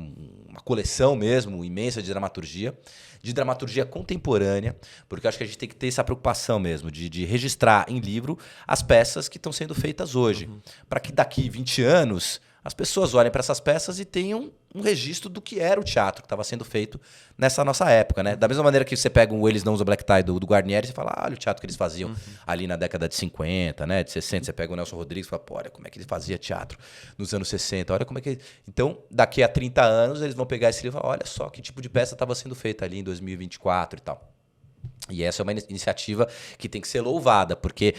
coleção mesmo, imensa de dramaturgia contemporânea, porque eu acho que a gente tem que ter essa preocupação mesmo de registrar em livro as peças que estão sendo feitas hoje, para que daqui 20 anos as pessoas olhem para essas peças e tenham um registro do que era o teatro que estava sendo feito nessa nossa época, né? Da mesma maneira que você pega um Eles Não Usam Black Tie do Guarnieri e fala, olha o teatro que eles faziam ali na década de 50, né? De 60, você pega o Nelson Rodrigues e fala, pô, olha como é que ele fazia teatro nos anos 60, olha como é que... Então, daqui a 30 anos, eles vão pegar esse livro e falar, olha só que tipo de peça estava sendo feita ali em 2024 e tal. E essa é uma iniciativa que tem que ser louvada, porque...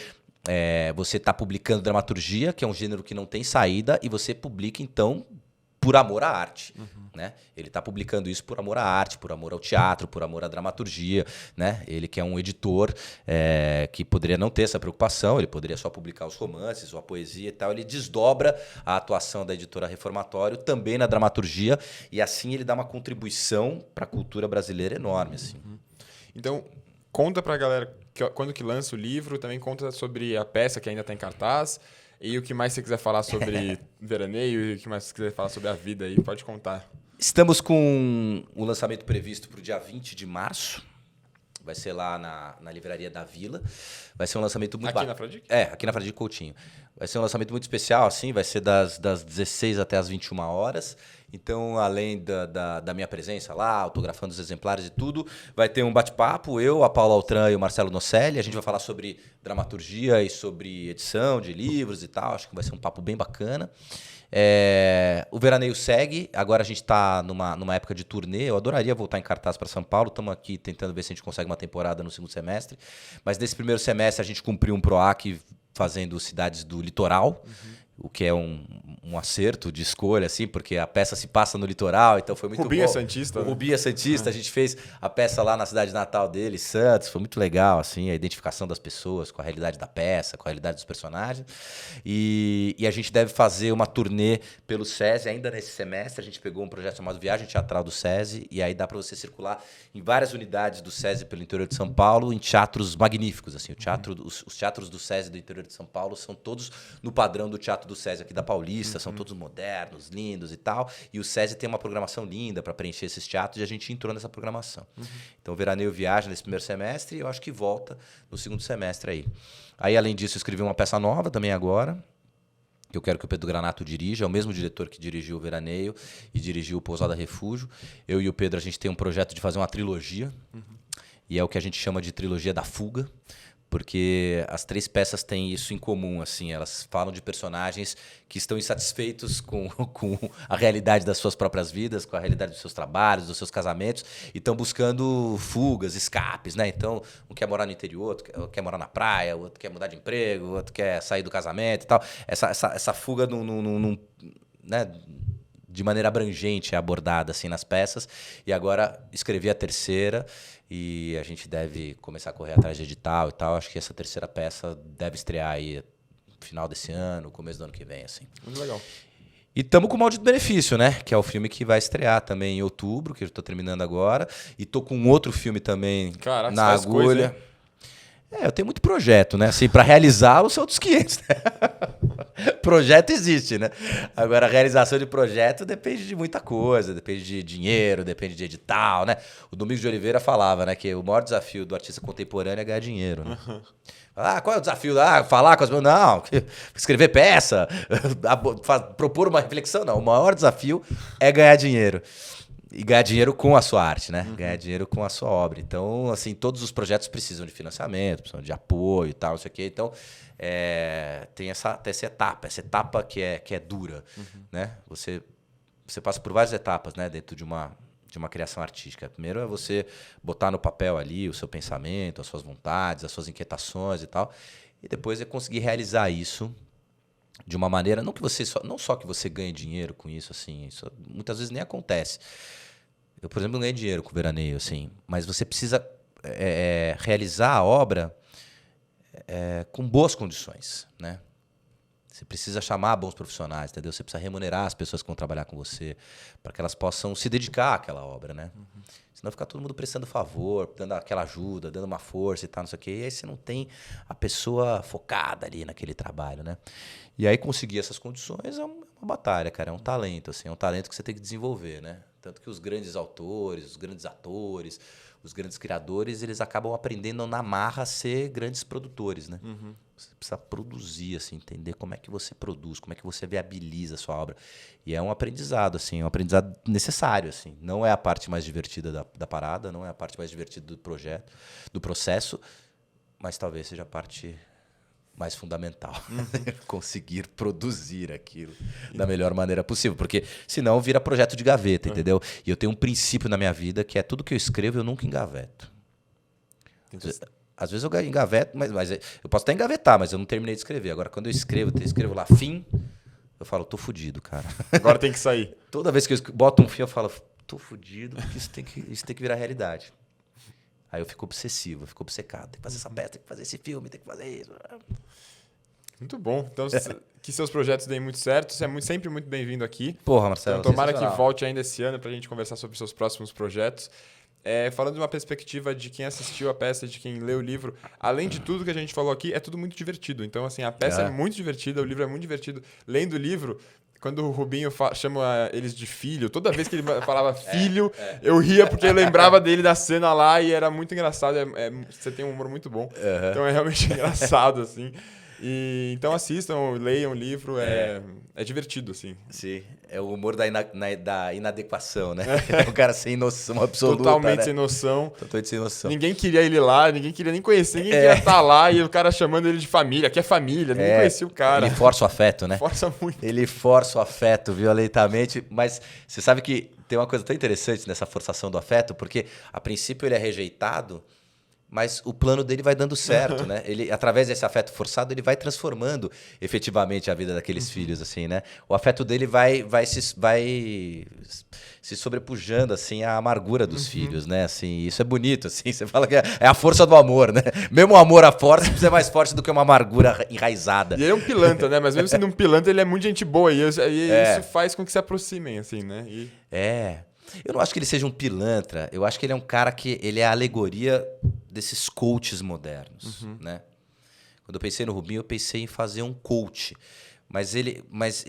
você está publicando dramaturgia, que é um gênero que não tem saída, e você publica, então, por amor à arte. Né? Ele está publicando isso por amor à arte, por amor ao teatro, por amor à dramaturgia. Né? Ele que é um editor que poderia não ter essa preocupação, ele poderia só publicar os romances ou a poesia e tal. Ele desdobra a atuação da editora Reformatório também na dramaturgia, e assim ele dá uma contribuição para a cultura brasileira enorme. Assim. Então, conta para a galera quando que lança o livro, também conta sobre a peça que ainda está em cartaz, e o que mais você quiser falar sobre Veraneio, e o que mais você quiser falar sobre a vida aí, pode contar. Estamos com o lançamento previsto para o dia 20 de março, Vai ser lá na Livraria da Vila. Vai ser um lançamento muito Aqui na Fradique? Aqui na Fradique Coutinho. Vai ser um lançamento muito especial, assim, vai ser das 16 até as 21 horas. Então, além da minha presença lá, autografando os exemplares e tudo, vai ter um bate-papo, eu, a Paula Altran e o Marcelo Nocelli. A gente vai falar sobre dramaturgia e sobre edição de livros e tal. Acho que vai ser um papo bem bacana. O veraneio segue, agora a gente está numa época de turnê. Eu adoraria voltar em cartaz para São Paulo. Estamos aqui tentando ver se a gente consegue uma temporada no segundo semestre. Mas nesse primeiro semestre a gente cumpriu um PROAC fazendo cidades do litoral, o que é um acerto de escolha, assim, porque a peça se passa no litoral, então foi muito Rubinho bom. é Santista, O né? Rubinho é Santista, a gente fez a peça lá na cidade natal dele, Santos, foi muito legal, assim, a identificação das pessoas com a realidade da peça, com a realidade dos personagens. E a gente deve fazer uma turnê pelo SESI ainda nesse semestre. A gente pegou um projeto chamado Viagem Teatral do SESI, e aí dá para você circular em várias unidades do SESI pelo interior de São Paulo, em teatros magníficos, assim. Os teatros do SESI do interior de São Paulo são todos no padrão do teatro do SESI aqui da Paulista, são todos modernos, lindos e tal. E o SESI tem uma programação linda para preencher esses teatros e a gente entrou nessa programação. Então, o veraneio viaja nesse primeiro semestre e eu acho que volta no segundo semestre aí. Aí, além disso, eu escrevi uma peça nova também agora, que eu quero que o Pedro Granato dirija. É o mesmo diretor que dirigiu o Veraneio e dirigiu o Pousada Refúgio. Eu e o Pedro, a gente tem um projeto de fazer uma trilogia. E é o que a gente chama de trilogia da fuga. Porque as 3 peças têm isso em comum, assim, elas falam de personagens que estão insatisfeitos com a realidade das suas próprias vidas, com a realidade dos seus trabalhos, dos seus casamentos, e estão buscando fugas, escapes, né? Então, um quer morar no interior, outro quer morar na praia, o outro quer mudar de emprego, o outro quer sair do casamento e tal. Essa fuga né, de maneira abrangente é abordada assim nas peças. E agora escrevi a terceira e a gente deve começar a correr atrás de edital e tal. Acho que essa terceira peça deve estrear aí no final desse ano, começo do ano que vem, assim. Muito legal. E estamos com o Maldito Benefício, né? Que é o filme que vai estrear também em outubro, que eu estou terminando agora. E tô com outro filme também. Caraca, na faz agulha. Coisa, eu tenho muito projeto, né? Assim, para realizá-lo são outros 500, né? Projeto existe, né? Agora, a realização de projeto depende de muita coisa, depende de dinheiro, depende de edital, né? O Domingos de Oliveira falava, né, que o maior desafio do artista contemporâneo é ganhar dinheiro, né? Qual é o desafio? Falar com as pessoas? Não, escrever peça, propor uma reflexão, não. O maior desafio é ganhar dinheiro. E ganhar dinheiro com a sua arte, né? Ganhar dinheiro com a sua obra. Então, assim, todos os projetos precisam de financiamento, precisam de apoio e tal, não sei o quê. Então, tem essa etapa que é dura, né? Você passa por várias etapas, né? Dentro de uma criação artística. Primeiro é você botar no papel ali o seu pensamento, as suas vontades, as suas inquietações e tal. E depois é conseguir realizar isso de uma maneira, não só que você ganhe dinheiro com isso, assim, isso muitas vezes nem acontece. Eu, por exemplo, não ganhei dinheiro com o Veraneio, assim, mas você precisa realizar a obra com boas condições, né? Você precisa chamar bons profissionais, entendeu? Você precisa remunerar as pessoas que vão trabalhar com você para que elas possam se dedicar àquela obra, né? Senão fica todo mundo prestando favor, dando aquela ajuda, dando uma força e tal, não sei o quê. E aí você não tem a pessoa focada ali naquele trabalho, né? E aí conseguir essas condições é uma batalha, cara. É um talento, assim. É um talento que você tem que desenvolver, né? Tanto que os grandes autores, os grandes atores, os grandes criadores, eles acabam aprendendo na marra a ser grandes produtores, né? Você precisa produzir, assim, entender como é que você produz, como é que você viabiliza a sua obra. E é um aprendizado, assim, um aprendizado necessário, assim. Não é a parte mais divertida da parada, não é a parte mais divertida do projeto, do processo, mas talvez seja a parte mais fundamental. Conseguir produzir aquilo da melhor maneira possível. Porque senão vira projeto de gaveta, entendeu? E eu tenho um princípio na minha vida que é tudo que eu escrevo eu nunca engaveto. Às vezes eu engaveto, mas eu posso até engavetar, mas eu não terminei de escrever. Agora, quando eu escrevo lá fim, eu falo, tô fudido, cara. Agora tem que sair. Toda vez que eu boto um fim, eu falo, tô fudido, porque isso tem que virar realidade. Aí eu fico obsessivo, eu fico obcecado. Tem que fazer essa peça, tem que fazer esse filme, tem que fazer isso. Muito bom. Então, que seus projetos deem muito certo. Você é sempre muito bem-vindo aqui. Porra, Marcelo. Então, tomara que volte ainda esse ano para a gente conversar sobre seus próximos projetos. Falando de uma perspectiva de quem assistiu a peça, de quem leu o livro, além de tudo que a gente falou aqui, é tudo muito divertido. Então, assim, a peça é muito divertida, o livro é muito divertido. Lendo o livro, quando o Rubinho chama eles de filho, toda vez que ele falava filho, eu ria porque eu lembrava dele da cena lá e era muito engraçado. Você tem um humor muito bom. Então é realmente engraçado, assim. Então assistam, leiam o livro, é divertido, assim. Sim, é o humor da inadequação, né? É um cara sem noção absoluta. Totalmente né? sem noção. Totalmente sem noção. Ninguém queria ele lá, ninguém queria nem conhecer, ninguém queria estar lá e o cara chamando ele de família, que é família, ninguém conhecia o cara. Ele força o afeto, né? Força muito. Ele força o afeto violentamente, mas você sabe que tem uma coisa tão interessante nessa forçação do afeto, porque a princípio ele é rejeitado, mas o plano dele vai dando certo, né? Ele, através desse afeto forçado, ele vai transformando efetivamente a vida daqueles filhos, assim, né? O afeto dele vai se sobrepujando, assim, à amargura dos filhos, né? Assim, isso é bonito, assim. Você fala que é a força do amor, né? Mesmo o amor à força precisa ser mais forte do que uma amargura enraizada. E ele é um pilantra, né? Mas mesmo sendo um pilantra, ele é muito gente boa. E isso faz com que se aproximem, assim, né? Eu não acho que ele seja um pilantra. Eu acho que ele é um cara que... Ele é a alegoria desses coaches modernos, né? Quando eu pensei no Rubinho, eu pensei em fazer um coach. Mas ele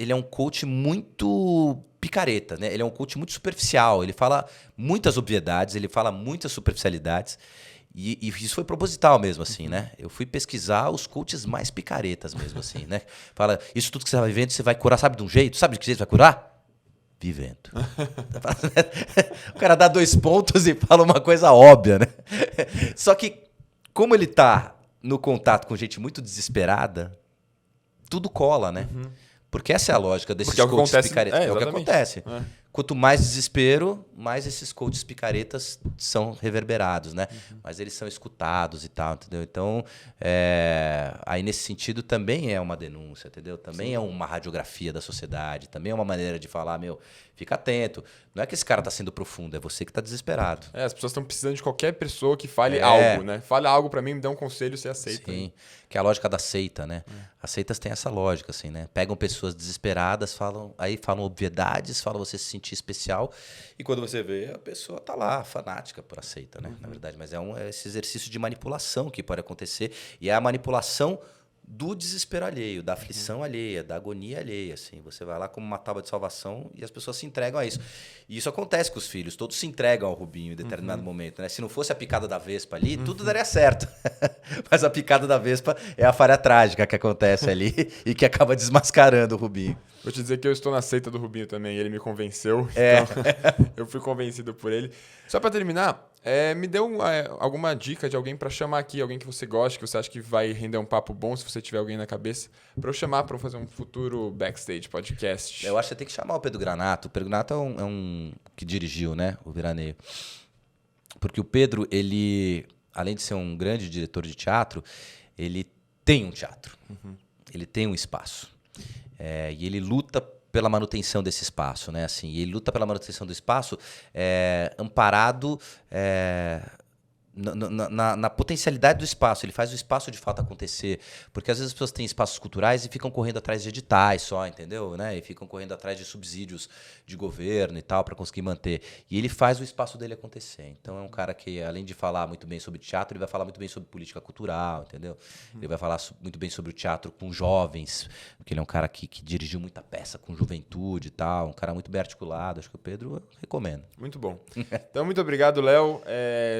é um coach muito picareta, né? Ele é um coach muito superficial. Ele fala muitas obviedades, ele fala muitas superficialidades. E isso foi proposital mesmo, assim, né? Eu fui pesquisar os coaches mais picaretas mesmo, assim, né? Fala, isso tudo que você vai vivendo, você vai curar, sabe de um jeito? Sabe de que jeito você vai curar? Vivendo. O cara dá 2 pontos e fala uma coisa óbvia, né? Só que, como ele tá no contato com gente muito desesperada, tudo cola, né? Porque essa é a lógica desses coaches picaretas. É o que acontece. Quanto mais desespero, mais esses coaches picaretas são reverberados, né? Mas eles são escutados e tal, entendeu? Então, aí nesse sentido também é uma denúncia, entendeu? Também é uma radiografia da sociedade, também é uma maneira de falar, fica atento. Não é que esse cara tá sendo profundo, é você que tá desesperado. As pessoas estão precisando de qualquer pessoa que fale algo, né? Fale algo pra mim, me dê um conselho, você aceita. Sim, né? Que é a lógica da seita, né? As seitas têm essa lógica, assim, né? Pegam pessoas desesperadas, falam obviedades, falam você se sentir especial, e quando você vê, a pessoa tá lá, fanática por a seita, né? Na verdade, mas é esse exercício de manipulação que pode acontecer, e é a manipulação do desespero alheio, da aflição alheia, da agonia alheia, assim. Você vai lá como uma tábua de salvação e as pessoas se entregam a isso. E isso acontece com os filhos, todos se entregam ao Rubinho em determinado momento, né? Se não fosse a picada da Vespa ali, tudo daria certo. Mas a picada da Vespa é a falha trágica que acontece ali e que acaba desmascarando o Rubinho. Vou te dizer que eu estou na seita do Rubinho também, ele me convenceu, então eu fui convencido por ele. Só para terminar, me dê alguma dica de alguém para chamar aqui, alguém que você goste, que você acha que vai render um papo bom, se você tiver alguém na cabeça, para eu chamar para fazer um futuro Backstage Podcast. Eu acho que você tem que chamar o Pedro Granato. O Pedro Granato é um que dirigiu, né, o Veraneio. Porque o Pedro, ele, além de ser um grande diretor de teatro, ele tem um teatro, ele tem um espaço. E ele luta pela manutenção desse espaço, né? Assim, e ele luta pela manutenção do espaço amparado na potencialidade do espaço. Ele faz o espaço de fato acontecer. Porque às vezes as pessoas têm espaços culturais e ficam correndo atrás de editais só, entendeu? Né? E ficam correndo atrás de subsídios de governo e tal para conseguir manter. E ele faz o espaço dele acontecer. Então é um cara que, além de falar muito bem sobre teatro, ele vai falar muito bem sobre política cultural, entendeu? Ele vai falar muito bem sobre o teatro com jovens, porque ele é um cara que dirigiu muita peça com juventude e tal, um cara muito bem articulado. Acho que o Pedro eu recomendo. Muito bom. Então, muito obrigado, Léo.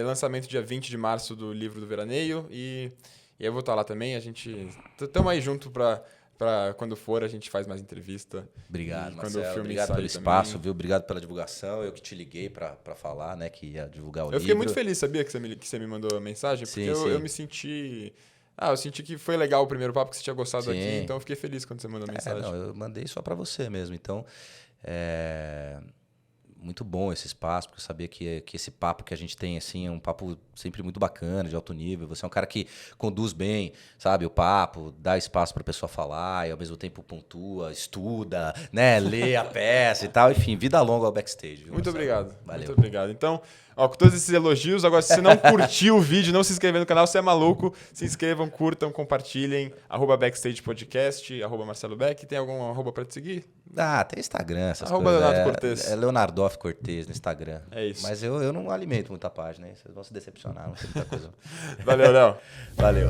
Lançamento dia 20 de março do livro do Veraneio e eu vou estar lá também. A gente estamos aí junto para quando for a gente faz mais entrevista. Obrigado, quando Marcelo. Obrigado pelo espaço, viu? Obrigado pela divulgação. Eu que te liguei para falar, né, que ia divulgar o livro. Eu fiquei muito feliz, sabia, que você me mandou a mensagem, porque eu me senti... eu senti que foi legal o primeiro papo, que você tinha gostado aqui, então eu fiquei feliz quando você mandou a mensagem. Não, eu mandei só para você mesmo, então... Muito bom esse espaço, porque eu sabia que esse papo que a gente tem assim é um papo sempre muito bacana, de alto nível. Você é um cara que conduz bem, sabe, o papo, dá espaço para a pessoa falar e ao mesmo tempo pontua, estuda, né, lê a peça e tal. Enfim, vida longa ao Backstage. Viu, muito obrigado. Valeu. Muito obrigado. Então, com todos esses elogios, agora se você não curtiu o vídeo, não se inscrever no canal, você é maluco, se inscrevam, curtam, compartilhem, @Backstage Podcast, @Marcelo Beck. Tem algum @ para te seguir? Tem Instagram, essas coisas. Leonardo Cortez. Leonardo Cortez no Instagram. É isso. Mas eu não alimento muita página, hein? Vocês vão se decepcionar, não sei muita coisa. Valeu, Léo. Valeu.